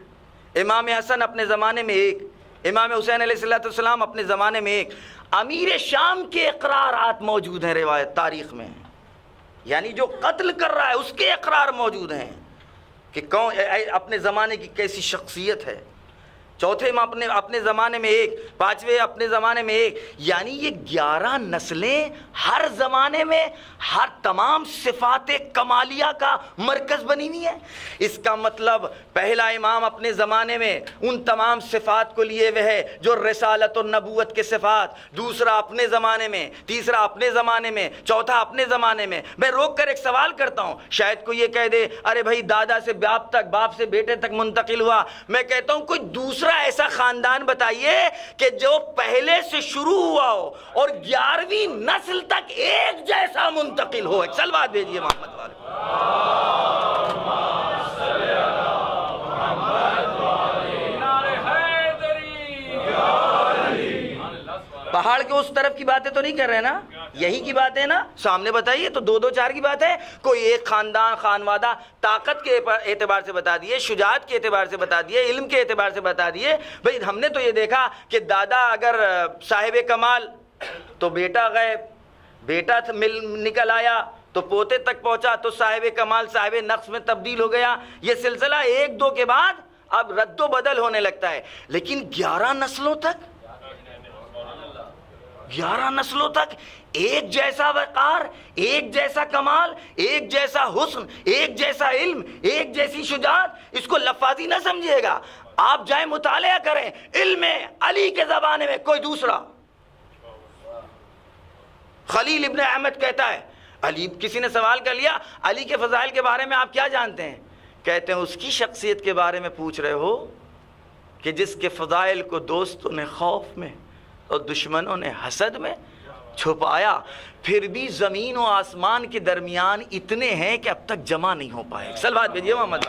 امام حسن اپنے زمانے میں 1، امام حسین علیہ السلام اپنے زمانے میں 1. امیر شام کے اقرارات موجود ہیں روایت تاریخ میں، یعنی جو قتل کر رہا ہے اس کے اقرار موجود ہیں کہ کون اپنے زمانے کی کیسی شخصیت ہے. چوتھے اپنے زمانے میں 1، پانچویں اپنے زمانے میں 1، یعنی یہ 11 نسلیں ہر زمانے میں ہر تمام صفات کمالیہ کا مرکز بنی ہوئی ہیں. اس کا مطلب پہلا امام اپنے زمانے میں ان تمام صفات کو لیے ہوئے ہے جو رسالت و نبوت کے صفات، دوسرا اپنے زمانے میں، تیسرا اپنے زمانے میں، چوتھا اپنے زمانے میں. میں روک کر ایک سوال کرتا ہوں، شاید کوئی یہ کہہ دے ارے بھائی دادا سے باپ تک، باپ سے بیٹے تک منتقل ہوا. میں کہتا ہوں کوئی دوسرا ایسا خاندان بتائیے کہ جو پہلے سے شروع ہوا ہو اور 11ویں نسل تک ایک جیسا منتقل ہو. ایک صلوات بھیجیے محمد والے. پہاڑ کے اس طرف کی باتیں تو نہیں کر رہے نا، یہی کی بات ہے نا. سامنے بتائیے تو 2 2 4 کی بات ہے. کوئی ایک خاندان خانوادہ طاقت کے اعتبار سے بتا دیے، شجاعت کے اعتبار سے بتا دیے، علم کے اعتبار سے بتا دیے. بھئی ہم نے تو یہ دیکھا کہ دادا اگر صاحب کمال تو بیٹا غیب، بیٹا نکل آیا تو پوتے تک پہنچا تو صاحب کمال صاحب نقص میں تبدیل ہو گیا. یہ سلسلہ 1 2 کے بعد اب رد و بدل ہونے لگتا ہے. لیکن 11 نسلوں تک 11 نسلوں تک ایک جیسا وقار، ایک جیسا کمال، ایک جیسا حسن، ایک جیسا علم، ایک جیسی شجاعت. اس کو لفاظی نہ سمجھیے گا، آپ جائیں مطالعہ کریں. علم علی کے زمانے میں کوئی دوسرا. خلیل ابن احمد کہتا ہے علی، کسی نے سوال کر لیا علی کے فضائل کے بارے میں آپ کیا جانتے ہیں؟ کہتے ہیں اس کی شخصیت کے بارے میں پوچھ رہے ہو کہ جس کے فضائل کو دوستوں نے خوف میں اور دشمنوں نے حسد میں چھپایا، پھر بھی زمین و آسمان کے درمیان اتنے ہیں کہ اب تک جمع نہیں ہو پائے. صلوات بھیجیے محمد.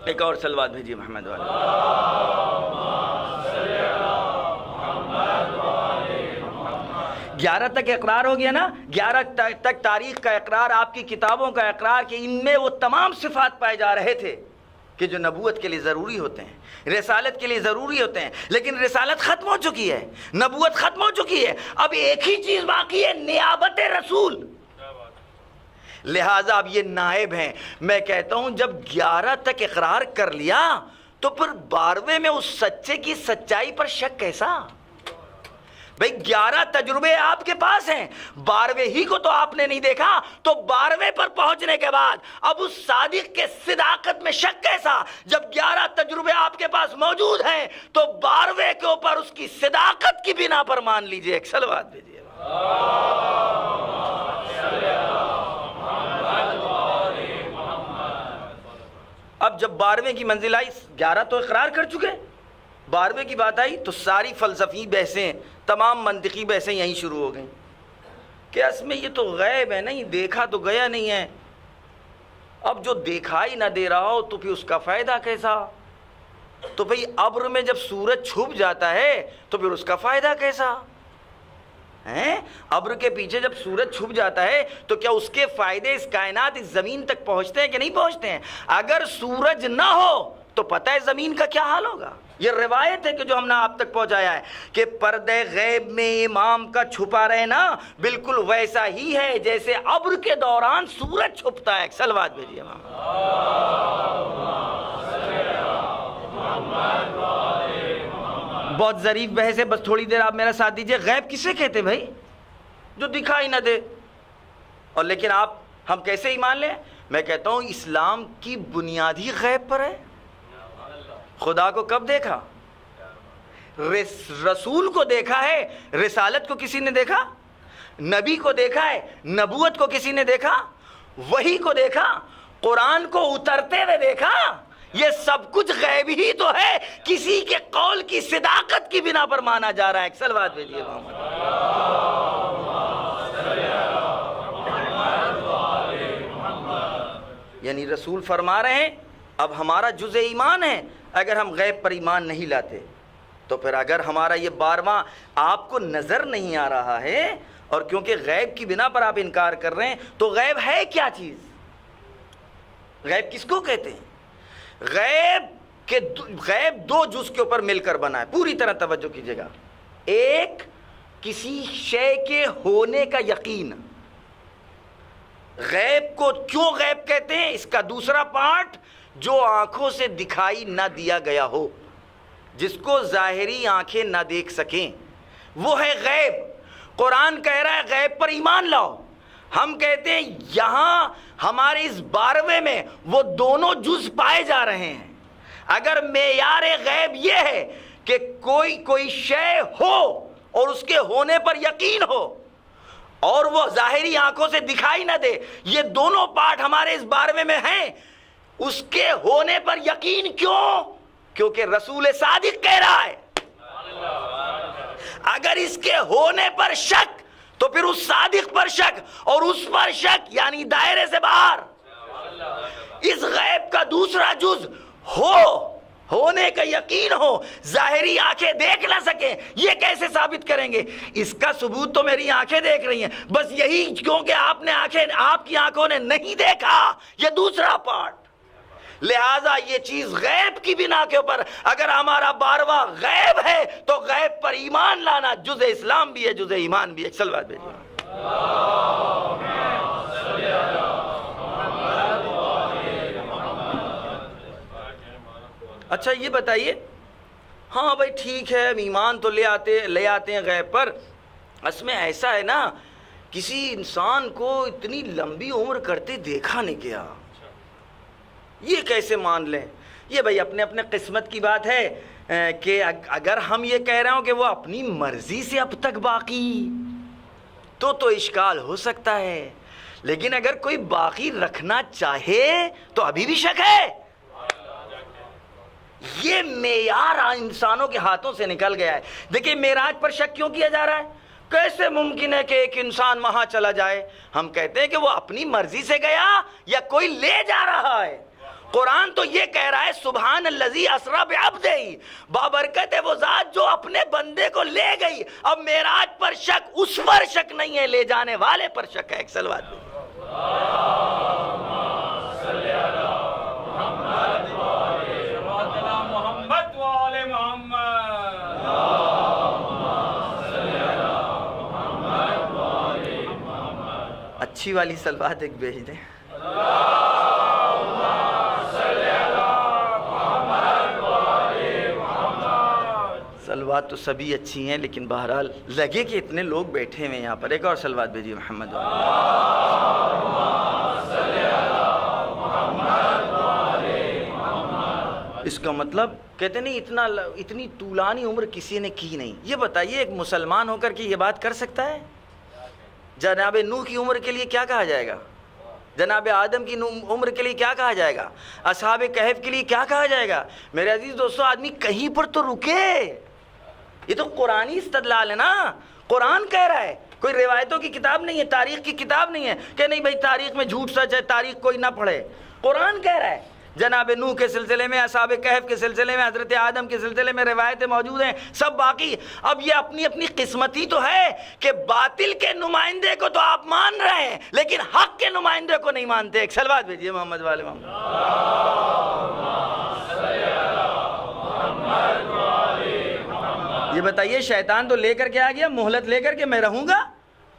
ایک اور صلوات بھیجیے محمد والے. 11 تک اقرار ہو گیا نا. 11 تک تاریخ کا اقرار، آپ کی کتابوں کا اقرار کہ ان میں وہ تمام صفات پائے جا رہے تھے کہ جو نبوت کے لیے ضروری ہوتے ہیں، رسالت کے لیے ضروری ہوتے ہیں. لیکن رسالت ختم ہو چکی ہے، نبوت ختم ہو چکی ہے. اب ایک ہی چیز باقی ہے، نیابت رسول. لہٰذا اب یہ نائب ہیں. میں کہتا ہوں جب 11 تک اقرار کر لیا تو پھر 12ویں میں اس سچے کی سچائی پر شک کیسا؟ بھئی 11 تجربے آپ کے پاس ہیں، 12ویں ہی کو تو آپ نے نہیں دیکھا، تو 12ویں پر پہنچنے کے بعد اب اس صادق کے صداقت میں شک کیسا؟ جب 11 تجربے آپ کے پاس موجود ہیں تو 12ویں کے اوپر اس کی صداقت کی بنا پر مان لیجئے. ایک صلوات بھیجیے. اب جب 12ویں کی منزل آئی، 11 تو اقرار کر چکے، 12ویں کی بات آئی تو ساری فلسفی بحثیں، تمام منطقی بحثیں یہیں شروع ہو گئیں کہ اس میں یہ تو غیب ہے، نہیں دیکھا تو گیا نہیں ہے. اب جو دکھائی نہ دے رہا ہو تو پھر اس کا فائدہ کیسا؟ تو بھئی ابر میں جب سورج چھپ جاتا ہے تو پھر اس کا فائدہ کیسا؟ ابر کے پیچھے جب سورج چھپ جاتا ہے تو کیا اس کے فائدے اس کائنات، اس زمین تک پہنچتے ہیں کہ نہیں پہنچتے ہیں؟ اگر سورج نہ ہو تو پتہ ہے زمین کا کیا حال ہوگا. یہ روایت ہے کہ جو ہم نے آپ تک پہنچایا ہے کہ پردے غیب میں امام کا چھپا رہنا بالکل ویسا ہی ہے جیسے ابر کے دوران سورج چھپتا ہے. صلوات بھیجیے امام. بہت ظریف بحث ہے، بس تھوڑی دیر آپ میرا ساتھ دیجئے. غیب کسے کہتے بھائی؟ جو دکھائی نہ دے. اور لیکن ہم کیسے ایمان لیں؟ میں کہتا ہوں اسلام کی بنیاد ہی غیب پر ہے. خدا کو کب دیکھا؟ رسول کو دیکھا ہے، رسالت کو کسی نے دیکھا؟ نبی کو دیکھا ہے، نبوت کو کسی نے دیکھا؟ وحی کو دیکھا؟ قرآن کو اترتے ہوئے دیکھا؟ یہ سب کچھ غیب ہی تو ہے، کسی کے قول کی صداقت کی بنا پر مانا جا رہا ہے. ایک صلوات بھیجیے محمد. یعنی رسول فرما رہے ہیں اب ہمارا جزء ایمان ہے اگر ہم غیب پر ایمان نہیں لاتے. تو پھر اگر ہمارا یہ 12واں آپ کو نظر نہیں آ رہا ہے اور کیونکہ غیب کی بنا پر آپ انکار کر رہے ہیں تو غیب ہے کیا چیز؟ غیب کس کو کہتے ہیں؟ غیب 2 جز کے اوپر مل کر بنا ہے. پوری طرح توجہ کیجیے گا. ایک کسی شے کے ہونے کا یقین. غیب کو کیوں غیب کہتے ہیں؟ اس کا دوسرا پارٹ جو آنکھوں سے دکھائی نہ دیا گیا ہو، جس کو ظاہری آنکھیں نہ دیکھ سکیں، وہ ہے غیب. قرآن کہہ رہا ہے غیب پر ایمان لاؤ. ہم کہتے ہیں یہاں ہمارے اس 12ویں میں وہ دونوں جز پائے جا رہے ہیں. اگر معیار غیب یہ ہے کہ کوئی شے ہو اور اس کے ہونے پر یقین ہو اور وہ ظاہری آنکھوں سے دکھائی نہ دے، یہ دونوں پارٹ ہمارے اس 12ویں میں ہیں. اس کے ہونے پر یقین کیوں؟ کیونکہ رسول صادق کہہ رہا ہے. اگر اس کے ہونے پر شک تو پھر اس صادق پر شک، اور اس پر شک یعنی دائرے سے باہر. اس غیب کا دوسرا جز ہونے کا یقین ہو، ظاہری آنکھیں دیکھ نہ سکیں، یہ کیسے ثابت کریں گے؟ اس کا ثبوت تو میری آنکھیں دیکھ رہی ہیں، بس یہی کیونکہ آپ کی آنکھوں نے نہیں دیکھا. یہ دوسرا پارٹ. لہذا یہ چیز غیب کی بنا کے اوپر اگر ہمارا 12واں غیب ہے تو غیب پر ایمان لانا جز اسلام بھی ہے، جز ایمان بھی ہے. صلوات بھیجیے. اچھا یہ بتائیے، ہاں بھائی ٹھیک ہے ایمان تو لے آتے ہیں غیب پر. اس میں ایسا ہے نا، کسی انسان کو اتنی لمبی عمر کرتے دیکھا نہیں گیا، یہ کیسے مان لیں؟ یہ بھائی اپنے قسمت کی بات ہے کہ اگر ہم یہ کہہ رہے ہوں کہ وہ اپنی مرضی سے اب تک باقی تو اشکال ہو سکتا ہے. لیکن اگر کوئی باقی رکھنا چاہے تو ابھی بھی شک ہے. یہ معیار انسانوں کے ہاتھوں سے نکل گیا ہے. دیکھیں معراج پر شک کیوں کیا جا رہا ہے؟ کیسے ممکن ہے کہ ایک انسان وہاں چلا جائے؟ ہم کہتے ہیں کہ وہ اپنی مرضی سے گیا یا کوئی لے جا رہا ہے. قرآن تو یہ کہہ رہا ہے سبحان الذی اسری بعبدہ، بابرکت ہے وہ ذات جو اپنے بندے کو لے گئی. اب معراج پر شک، اس پر شک نہیں ہے، لے جانے والے پر شک ہے. ایک صلوات دے. اچھی والی صلوات ایک بھیج دیں. صلوات تو سبھی اچھی ہیں لیکن بہرحال لگے کہ اتنے لوگ بیٹھے ہوئے یہاں پر. ایک اور صلوات بھیجیے محمد. اس کا مطلب کہتے نہیں اتنی طولانی عمر کسی نے کی نہیں. یہ بتائیے ایک مسلمان ہو کر کے یہ بات کر سکتا ہے؟ جناب نوح کی عمر کے لیے کیا کہا جائے گا؟ جناب آدم کی عمر کے لیے کیا کہا جائے گا؟ اصحاب کہف کے لیے کیا کہا جائے گا؟ میرے عزیز دوستو آدمی کہیں پر تو رکے. یہ تو قرآنی استدلال ہے نا. قرآن کہہ رہا ہے، کوئی روایتوں کی کتاب نہیں ہے، تاریخ کی کتاب نہیں ہے کہ نہیں بھائی تاریخ میں جھوٹ سچ ہے، تاریخ کوئی نہ پڑھے. قرآن کہہ رہا ہے جناب نوح کے سلسلے میں، اصحاب کہف کے سلسلے میں، حضرت آدم کے سلسلے میں روایتیں موجود ہیں سب باقی. اب یہ اپنی قسمت ہی تو ہے کہ باطل کے نمائندے کو تو آپ مان رہے ہیں لیکن حق کے نمائندے کو نہیں مانتے. ایک صلوات بھیجیے محمد والے محمد. یہ بتائیے شیطان تو لے کر کے آ گیا مہلت لے کر کے میں رہوں گا،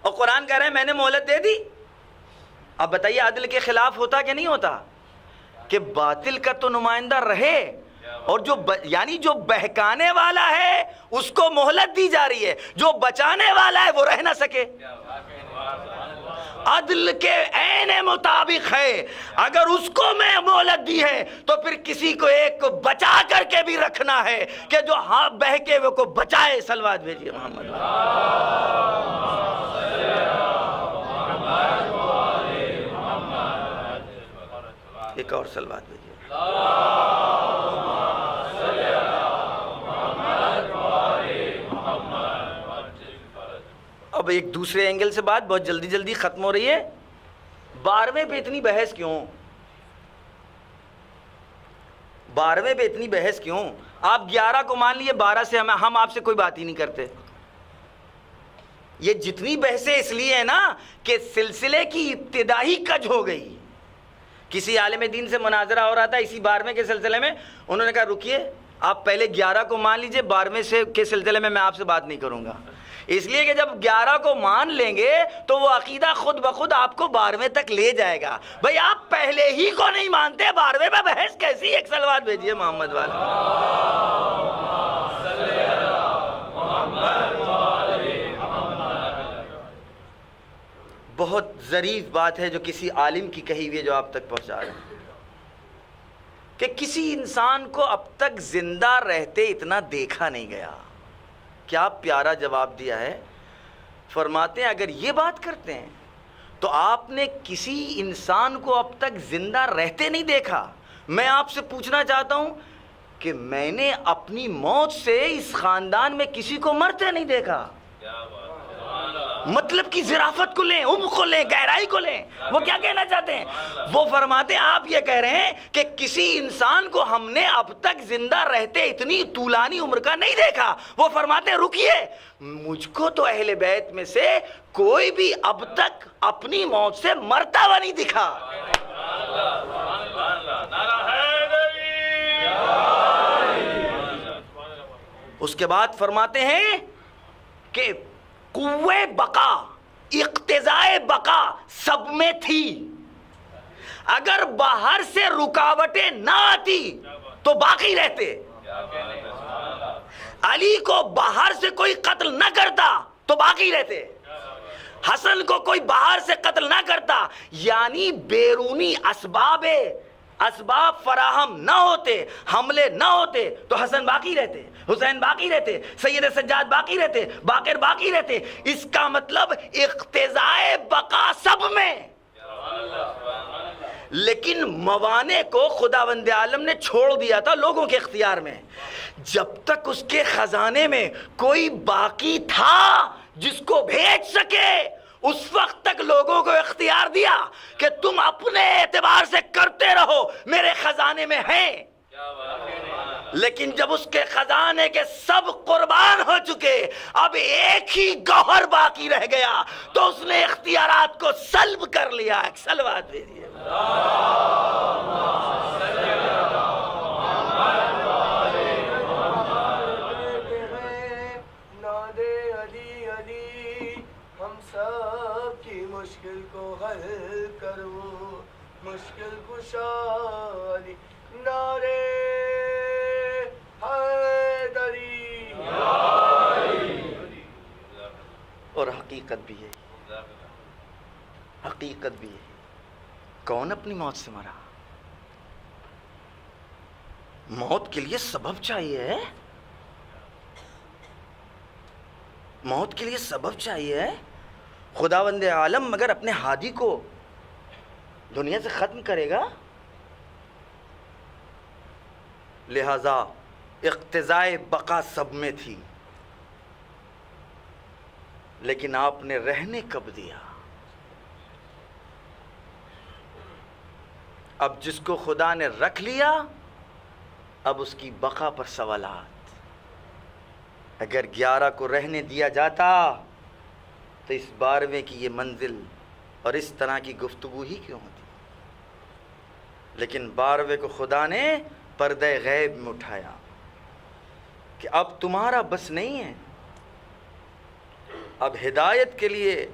اور قرآن کہہ رہے ہیں میں نے مہلت دے دی. اب بتائیے عدل کے خلاف ہوتا کہ نہیں ہوتا کہ باطل کا تو نمائندہ رہے اور جو بہکانے والا ہے اس کو مہلت دی جا رہی ہے، جو بچانے والا ہے وہ رہ نہ سکے. عدل کے عین مطابق ہے. اگر اس کو میں مہلت دی ہے تو پھر کسی کو ایک کو بچا کر کے بھی رکھنا ہے کہ جو ہاں بہکے وہ کو بچائے. صلوات بھیجیے محمد. ایک اور صلوات بھیجیے. اب ایک دوسرے اینگل سے بات بہت جلدی جلدی ختم ہو رہی ہے. 12ویں پہ اتنی بحث کیوں؟ 12ویں پہ اتنی بحث کیوں؟ آپ 11 کو مان لیے، 12 سے ہم آپ سے کوئی بات ہی نہیں کرتے. یہ جتنی بحثیں اس لیے ہیں نا کہ سلسلے کی ابتدا ہی کج ہو گئی. کسی عالم دین سے مناظرہ ہو رہا تھا اسی 12ویں کے سلسلے میں. انہوں نے کہا رکیے، آپ پہلے 11 کو مان لیجئے، 12ویں کے سلسلے میں آپ سے بات نہیں کروں گا. اس لیے کہ جب 11 کو مان لیں گے تو وہ عقیدہ خود بخود آپ کو 12ویں تک لے جائے گا. بھئی آپ پہلے ہی کو نہیں مانتے، 12ویں پہ بحث کیسی؟ ایک صلوات بھیجیے محمد والا. بہت ظریف بات ہے جو کسی عالم کی کہی ہوئی ہے جو آپ تک پہنچا رہے ہیں کہ کسی انسان کو اب تک زندہ رہتے اتنا دیکھا نہیں گیا. کیا پیارا جواب دیا ہے. فرماتے ہیں اگر یہ بات کرتے ہیں تو آپ نے کسی انسان کو اب تک زندہ رہتے نہیں دیکھا. میں آپ سے پوچھنا چاہتا ہوں کہ میں نے اپنی موت سے اس خاندان میں کسی کو مرتے نہیں دیکھا. مطلب کی ظرافت کو لیں، عمق کو لیں، گہرائی کو لیں. وہ کیا کہنا چاہتے ہیں؟ وہ فرماتے ہیں آپ یہ کہہ رہے ہیں کہ کسی انسان کو ہم نے اب تک زندہ رہتے اتنی طولانی عمر کا نہیں دیکھا. وہ فرماتے ہیں رکیے، مجھ کو تو اہل بیت میں سے کوئی بھی اب تک اپنی موت سے مرتا ہوا نہیں دکھا. اس کے بعد فرماتے ہیں کہ قوے بقا، اقتضائے بقا سب میں تھی. اگر باہر سے رکاوٹیں نہ آتی تو باقی رہتے. علی کو باہر سے کوئی قتل نہ کرتا تو باقی رہتے. حسن کو کوئی باہر سے قتل نہ کرتا، یعنی بیرونی اسباب فراہم نہ ہوتے، حملے نہ ہوتے تو حسن باقی رہتے، حسین باقی رہتے، سید سجاد باقی رہتے، باقر باقی رہتے. اس کا مطلب اقتضائے بقا سب میں. لیکن موانع کو خداوند عالم نے چھوڑ دیا تھا لوگوں کے اختیار میں. جب تک اس کے خزانے میں کوئی باقی تھا جس کو بھیج سکے، اس وقت تک لوگوں کو اختیار دیا کہ تم اپنے اعتبار سے کرتے رہو، میرے خزانے میں ہیں. لیکن جب اس کے خزانے کے سب قربان ہو چکے، اب ایک ہی گوہر باقی رہ گیا تو اس نے اختیارات کو سلب کر لیا. ایک صلوات بھیجیے. مشکل کو حل کرو، مشکل کشا علی، نعرے حیدری. اور حقیقت بھی ہے، حقیقت بھی ہے. کون اپنی موت سے مرا؟ موت کے لیے سبب چاہیے، موت کے لیے سبب چاہیے. خداوند عالم مگر اپنے ہادی کو دنیا سے ختم کرے گا، لہذا اقتضائے بقا سب میں تھی. لیکن آپ نے رہنے کب دیا؟ اب جس کو خدا نے رکھ لیا اب اس کی بقا پر سوالات. اگر 11 کو رہنے دیا جاتا تو اس 12ویں کی یہ منزل اور اس طرح کی گفتگو ہی کیوں ہوتی؟ لیکن 12ویں کو خدا نے پردہ غیب میں اٹھایا کہ اب تمہارا بس نہیں ہے. اب ہدایت کے لیے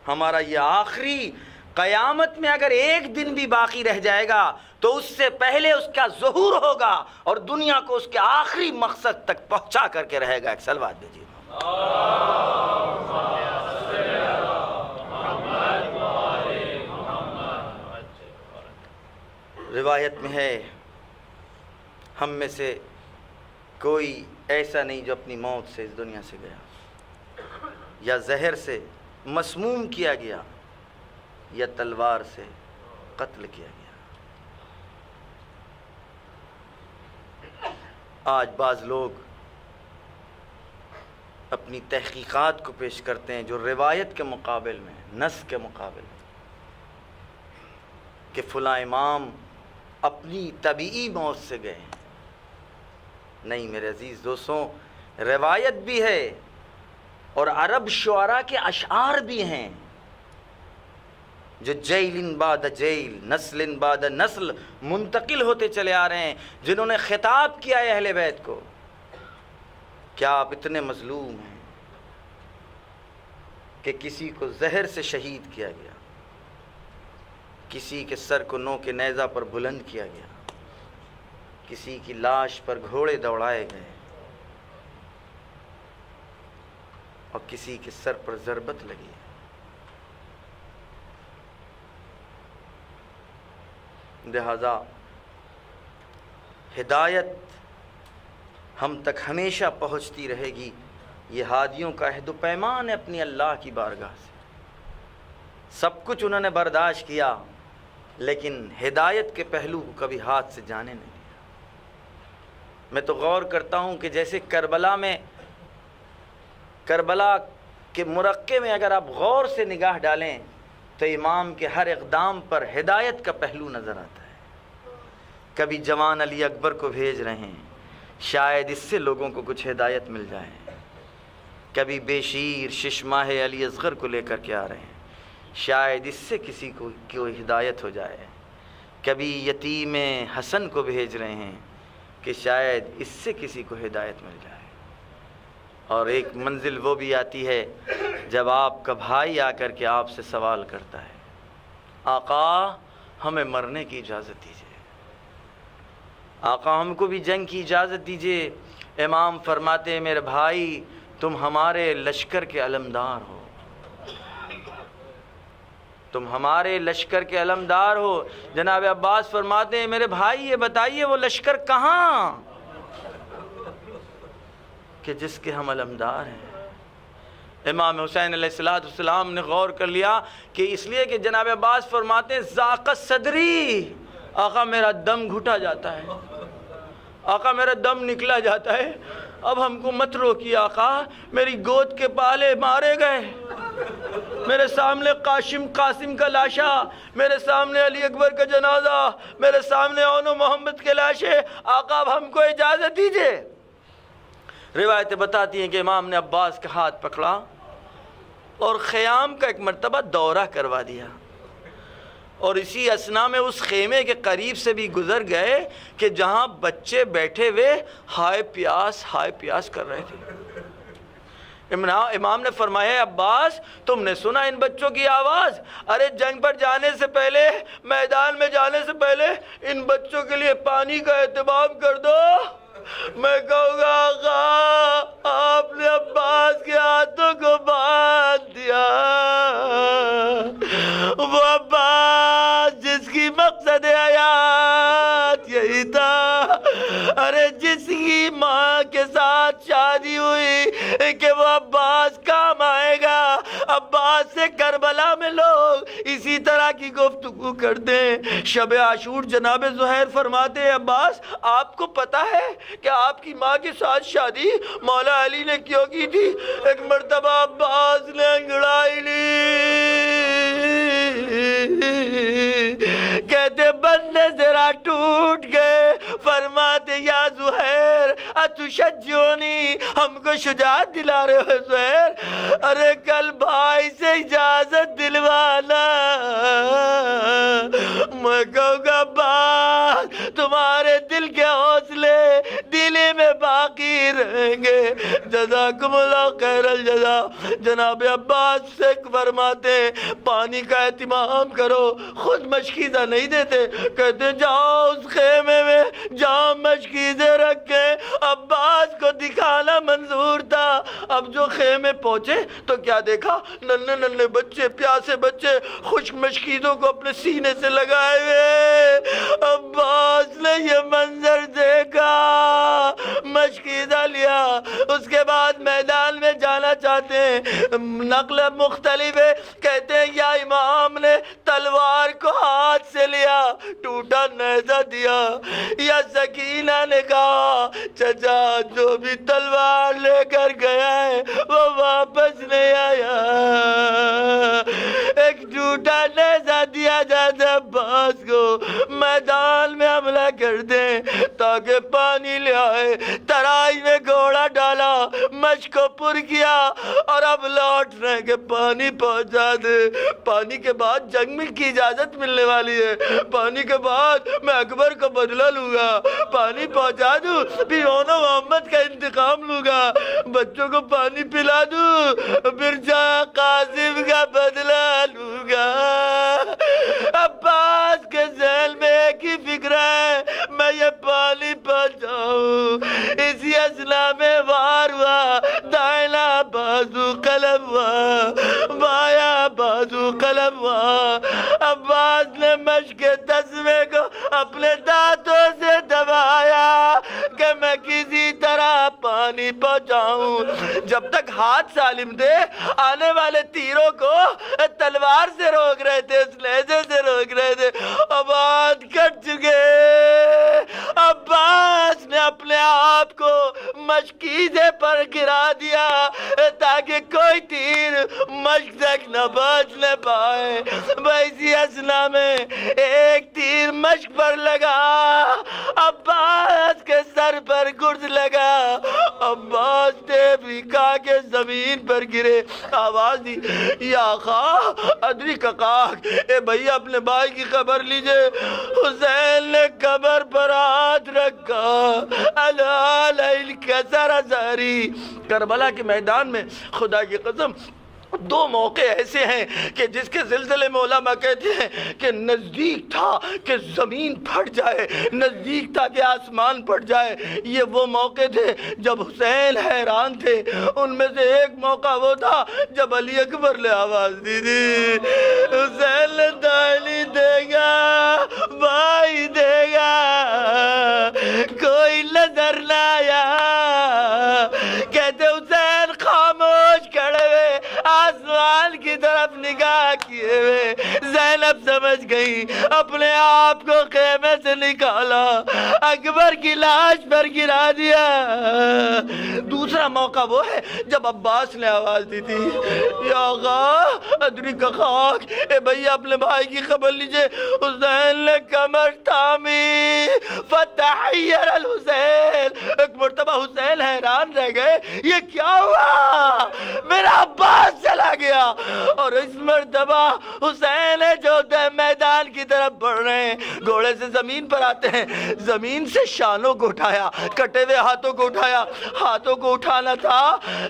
ہمارا یہ آخری، قیامت میں اگر ایک دن بھی باقی رہ جائے گا تو اس سے پہلے اس کا ظہور ہوگا اور دنیا کو اس کے آخری مقصد تک پہنچا کر کے رہے گا. ایک صلوات دیجیے. روایت میں ہے ہم میں سے کوئی ایسا نہیں جو اپنی موت سے اس دنیا سے گیا، یا زہر سے مسموم کیا گیا، یا تلوار سے قتل کیا گیا۔ آج بعض لوگ اپنی تحقیقات کو پیش کرتے ہیں جو روایت کے مقابل میں، نص کے مقابل میں، کہ فلاں امام اپنی طبیعی موت سے گئے ہیں۔ نہیں میرے عزیز دوستوں، روایت بھی ہے اور عرب شعراء کے اشعار بھی ہیں جو جیل بعد جیل، نسل بعد نسل منتقل ہوتے چلے آ رہے ہیں، جنہوں نے خطاب کیا ہے اہل بیت کو، کیا آپ اتنے مظلوم ہیں کہ کسی کو زہر سے شہید کیا گیا، کسی کے سر کو نو کے نیزہ پر بلند کیا گیا، کسی کی لاش پر گھوڑے دوڑائے گئے اور کسی کے سر پر ضربت لگی۔ لہذا ہدایت ہم تک ہمیشہ پہنچتی رہے گی، یہ ہادیوں کا عہد و پیمان ہے اپنی اللہ کی بارگاہ سے۔ سب کچھ انہوں نے برداشت کیا لیکن ہدایت کے پہلو کو کبھی ہاتھ سے جانے نہیں دیا۔ میں تو غور کرتا ہوں کہ جیسے کربلا کے مرقع میں اگر آپ غور سے نگاہ ڈالیں تو امام کے ہر اقدام پر ہدایت کا پہلو نظر آتا ہے۔ کبھی جوان علی اکبر کو بھیج رہے ہیں، شاید اس سے لوگوں کو کچھ ہدایت مل جائے، کبھی بے شیر ششماہ علی اصغر کو لے کر کے آ رہے ہیں، شاید اس سے کسی کو کوئی ہدایت ہو جائے، کبھی یتیم حسن کو بھیج رہے ہیں کہ شاید اس سے کسی کو ہدایت مل جائے۔ اور ایک منزل وہ بھی آتی ہے جب آپ کا بھائی آ کر کے آپ سے سوال کرتا ہے، آقا ہمیں مرنے کی اجازت دیجیے، آقا ہم کو بھی جنگ کی اجازت دیجیے۔ امام فرماتے ہیں میرے بھائی تم ہمارے لشکر کے علمدار ہو، تم ہمارے لشکر کے علمدار ہو۔ جناب عباس فرماتے ہیں میرے بھائی یہ بتائیے وہ لشکر کہاں کہ جس کے ہم علمدار ہیں۔ امام حسین علیہ السلام نے غور کر لیا کہ اس لیے کہ جناب عباس فرماتے ہیں ذاقت صدری، آقا میرا دم گھٹا جاتا ہے، آقا میرا دم نکلا جاتا ہے، اب ہم کو مت روکیے آقا، میری گود کے پالے مارے گئے، میرے سامنے قاسم کا لاشا، میرے سامنے علی اکبر کا جنازہ، میرے سامنے اون و محمد کے لاشے، آقا اب ہم کو اجازت دیجیے۔ روایتیں بتاتی ہیں کہ امام نے عباس کا ہاتھ پکڑا اور خیام کا ایک مرتبہ دورہ کروا دیا، اور اسی اثنا میں اس خیمے کے قریب سے بھی گزر گئے کہ جہاں بچے بیٹھے ہوئے ہائے پیاس کر رہے تھے۔ امام نے فرمایا عباس تم نے سنا ان بچوں کی آواز؟ ارے جنگ پر جانے سے پہلے، میدان میں جانے سے پہلے ان بچوں کے لیے پانی کا اہتمام کر دو۔ میں کہوں گا آقا آپ نے عباس کے ہاتھوں کو باندھ دیا، وہ عباس جس کی مقصد حیات یہی تھا، ارے جس کی ماں کے ساتھ شادی ہوئی کہ وہ عباس کام آئے گا، عباس سے کربلا میں لوگ اسی طرح کی گفتگو کرتے ہیں۔ شب عاشور جناب زہیر فرماتے ہیں عباس آپ کو پتہ ہے کہ آپ کی ماں کے ساتھ شادی مولا علی نے کیوں کی تھی؟ ایک مرتبہ عباس نے انگڑائی لی، کہتے بندے ذرا ٹوٹ گئے، فرماتے یا زہیر اتشجونی، ہم کو شجاعت دلا رہے ہو زہیر؟ ارے کل بھائی سے اجازت دلوانا۔ میں کہوں گا بات تمہارے دل کے حوصلے دلی میں باقی رہیں گے۔ جزاکم اللہ خیر الجزا۔ جناب عباس سے فرماتے پانی کا اہتمام کرو، خود مشکیزہ نہیں دیتے، کہتے جاؤ اس خیمے میں جہاں مشکیزیں رکھے۔ عباس کو دکھانا منظور تھا۔ اب جو خیمے پہنچے تو کیا دیکھا؟ ننھے ننھے بچے، پیاسے بچے خشک مشکیزوں کو اپنے سینے سے لگائے ہوئے۔ عباس نے یہ منظر دیکھا، مشکیزہ لیا، اس کے بعد میدان میں جانا چاہتے ہیں۔ نقل مختلف ہے، کہتے ہیں یا امام نے تلوار کو ہاتھ سے لیا، ٹوٹا نیزہ دیا، یا سکینہ نے کہا چچا جو بھی تلوار لے کر گیا ہے وہ واپس نہیں آیا۔ ایک ٹوٹا نیزہ دیا جاتا عباس کو، میدان میں حملہ کر دیں تاکہ پانی لے آئے۔ ترائی میں گھوڑا ڈالا، مشق کو پر کیا، اور اب لوٹ رہے کہ پانی پہنچا دے۔ پانی کے بعد جنگ میں کی اجازت ملنے والی ہے، پانی کے بعد میں اکبر کو بدلہ لوں گا، پانی پہنچا دوں پھر محمد کا انتقام لوں گا، بچوں کو پانی پلا دوں پھر جا قاسم کا بدلہ لوں گا۔ عباس کے ذہن میں ایک ہی فکر ہے، میں یہ پانی پہنچاؤں۔ اسی اثنا میں وار ہوا، دائنا بازو قلم ہوا، بایاں بازو قلم ہوا۔ عباس نے مشق تسمے کو اپنے دانتوں سے دبایا کہ میں کسی طرح پانی پہنچاؤں۔ جب تک ہاتھ سالم تھے آنے والے تیروں کو تلوار سے روک رہے تھے، اس لہجے سے روک رہے تھے۔ اب ہاتھ کٹ چکے، عباس نے اپنے آپ کو مشکیزے پر گرا دیا تاکہ کوئی تیر مشک تک نہ پہنچ نہ پائے۔ اسی اثنا میں ایک تیر مشک پر لگا، عباس کے سر پر گرز لگا، عباس نے بھی کہا کہ زمین پر گرے، آواز دی یا خواہ ادری کقاک، اے بھئی اپنے بھائی کی خبر لیجئے۔ حسین نے قبر پر ہاتھ رکھا، الال الکسر زہری۔ کربلا کے میدان میں خدا کی قسم دو موقع ایسے ہیں کہ جس کے زلزلے میں علماء کہتے ہیں کہ نزدیک تھا کہ زمین پھٹ جائے، نزدیک تھا کہ آسمان پھٹ جائے۔ یہ وہ موقع تھے جب حسین حیران تھے۔ ان میں سے ایک موقع وہ تھا جب علی اکبر نے آواز دی تھی حسین نے دائلی دے گا، بھائی دے گا، کوئی نظر نہ آیا۔ کہتے حسین خاموش کھڑے ہوئے آسمان کی طرف نگاہ کیے ہوئے۔ زینب سمجھ گئی، اپنے آپ کو خیمے سے نکالا، اکبر کی لاش پر گرا دیا۔ دوسرا موقع وہ ہے جب عباس نے آواز دی تھی یا آغا ادری کا خاک، اے بھئی اپنے بھائی کی خبر لیجئے۔ حسین نے کمر تھامی، فتحیر الحسین۔ ایک مرتبہ حسین حیران رہ گئے، یہ کیا ہوا؟ میرا عباس چلا گیا۔ اور اس مرتبہ حسین ہے جو میدان کی طرف بڑھ رہے ہیں، گھوڑے سے زمین پر آتے ہیں، زمین سے شانوں کو اٹھایا، کٹے ہوئے ہاتھوں کو اٹھایا، ہاتھوں کو اٹھانا تھا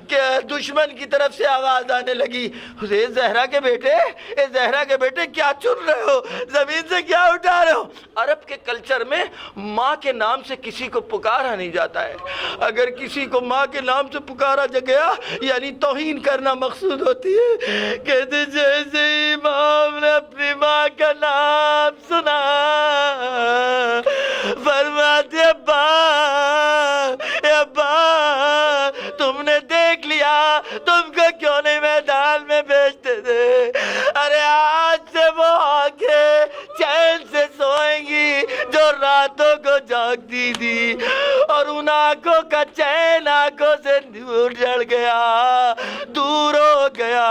کہ دشمن کی طرف سے آواز آنے لگی، اے زہرا کے بیٹے، اے زہرا کے بیٹے کیا چن رہے ہو، زمین سے کیا اٹھا رہے ہو؟ عرب کے کلچر میں ماں کے نام سے کسی کو پکارا نہیں جاتا ہے۔ اگر کسی کو ماں کے نام سے پکارا گیا یعنی توہین کرنا مقصود ہوتی ہے۔ کہتے جیسے امام نے اپنی ماں کا نام سنا، فرماتے ابا ابا تم نے دیکھ لیا، تم کو کیوں نہیں میدان میں بھیجتے تھے؟ ارے آج سے وہ آنکھیں چین سے سوئیں گی جو راتوں کو جاگتی تھی، اور ان آنکھوں کا چین آنکھوں سے دور چڑھ گیا، دور ہو گیا،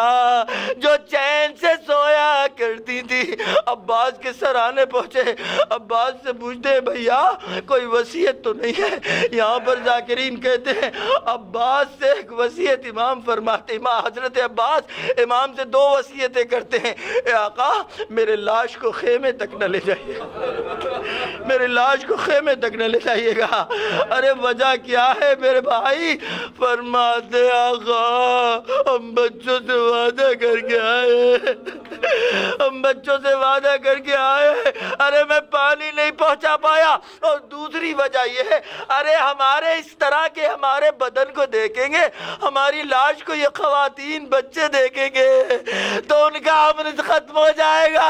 جو چین سے سویا کرتے ہوتی تھی۔ عباس کے سرانے پہنچے، عباس سے پوچھتے ہیں بھیا کوئی وصیت تو نہیں ہے؟ یہاں پر ذاکرین کہتے ہیں عباس سے ایک وصیت امام فرماتے، امام حضرت عباس امام سے 2 وصیتیں کرتے ہیں، اے آقا میرے لاش کو خیمے تک نہ لے جائیے، میرے لاش کو خیمے تک نہ لے جائیے گا۔ ارے وجہ کیا ہے میرے بھائی؟ فرماتے آقا ہم بچوں سے وعدہ کر کے آئے، ہم بچوں سے وعدہ کر کے آئے، ارے میں پانی نہیں پہنچا پایا، اور دوسری وجہ یہ ہے ارے ہمارے اس طرح کے ہمارے بدن کو دیکھیں گے، ہماری لاش کو یہ خواتین بچے دیکھیں گے تو ان کا امن ختم ہو جائے گا،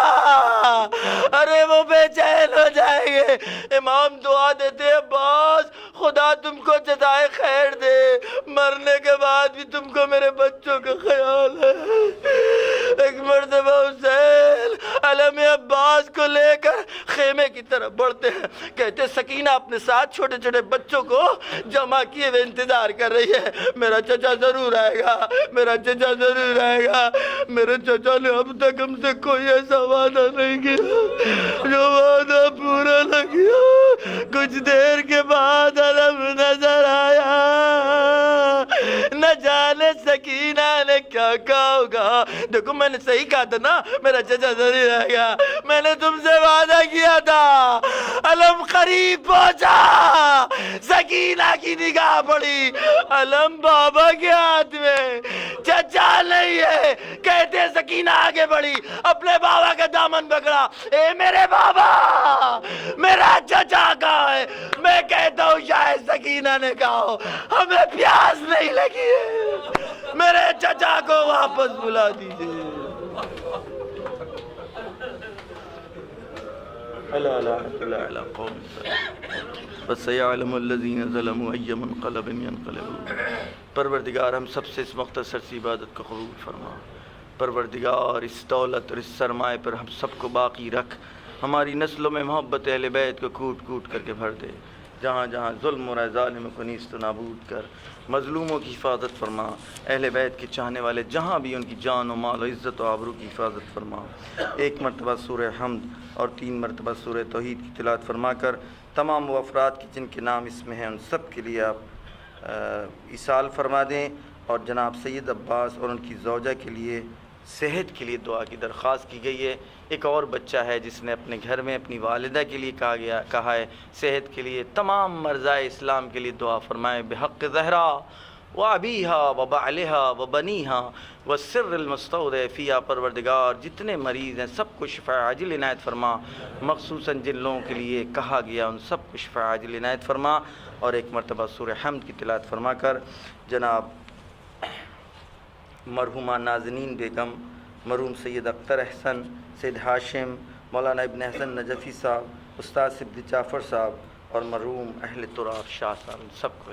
ارے وہ بے چین ہو جائیں گے۔ امام دعا دیتے عباس خدا تم کو جزائے خیر دے، مرنے کے بعد بھی تم کو میرے بچوں کا خیال ہے۔ ایک مرتبہ حسین علم عباس کو لے کر خیمے کی طرف بڑھتے ہیں، کہتے سکینہ اپنے ساتھ چھوٹے چھوٹے بچوں کو جمع کیے ہوئے انتظار کر رہی ہے، میرا چچا ضرور آئے گا، میرا چچا ضرور آئے گا۔ میرے چچا نے اب تک ہم سے کوئی ایسا وعدہ نہیں کیا جو وعدہ پورا نہ کیا۔ کچھ دیر کے بعد علم نظر آیا، نہ جانے سکینہ نے کیا کہا ہوگا۔ دیکھو میں نے صحیح کہا تھا نا میرا چچا ضرور آئے گا، میں نے تم سے وعدہ کیا تھا۔ علم قریب پہنچا، سکینہ کی نگاہ پڑی، علم بابا کے ہاتھ میں، چچا نہیں ہے۔ کہتے سکینہ آگے بڑھی، اپنے بابا کا دامن پکڑا، اے میرے بابا میرا چچا کہاں ہے؟ میں کہتا ہوں شاید سکینہ نے کہا ہو ہمیں پیاس نہیں لگی ہے، میرے چچا کو واپس بلا دیجئے۔ وَسَيَعْلَمُ الَّذِينَ ظَلَمُوا أَيَّ مُنْقَلَبٍ يَنْقَلِبُونَ۔ پروردگار ہم سب سے اس مختصر سی عبادت کو قبول فرما۔ پروردگار اس دولت اور اس سرمایہ پر ہم سب کو باقی رکھ، ہماری نسلوں میں محبت اہل بیت کو کوٹ کوٹ کر کے بھر دے، جہاں جہاں ظلم اور ظالم کو نیست و نابود کر، مظلوموں کی حفاظت فرما، اہل بیت کے چاہنے والے جہاں بھی ان کی جان و مال و عزت و آبرو کی حفاظت فرما۔ 1 مرتبہ سورہ حمد اور 3 مرتبہ سورہ توحید کی تلاوت فرما کر تمام وہ افراد کی جن کے نام اس میں ہیں ان سب کے لیے آپ ایصال فرما دیں، اور جناب سید عباس اور ان کی زوجہ کے لیے صحت کے لیے دعا کی درخواست کی گئی ہے۔ ایک اور بچہ ہے جس نے اپنے گھر میں اپنی والدہ کے لیے کہا ہے صحت کے لیے۔ تمام مرزائے اسلام کے لیے دعا فرمائیں بحق زہرا و ابیہا و بعلہا و بنیہا و سر المستودع فیہا۔ پروردگار جتنے مریض ہیں سب کو شفا عاجل عنایت فرما، مخصوصاً جن لوگوں کے لیے کہا گیا ان سب کو شفا عاجل عنایت فرما، اور 1 مرتبہ سورہ حمد کی تلاوت فرما کر جناب مرحومہ نازنین بیگم، مرحوم سید اختر احسن، سید ہاشم، مولانا ابن حسن نجفی صاحب، استاد سبد جعفر صاحب اور مرحوم اہل تراب شاہ صاحب، ان سب کو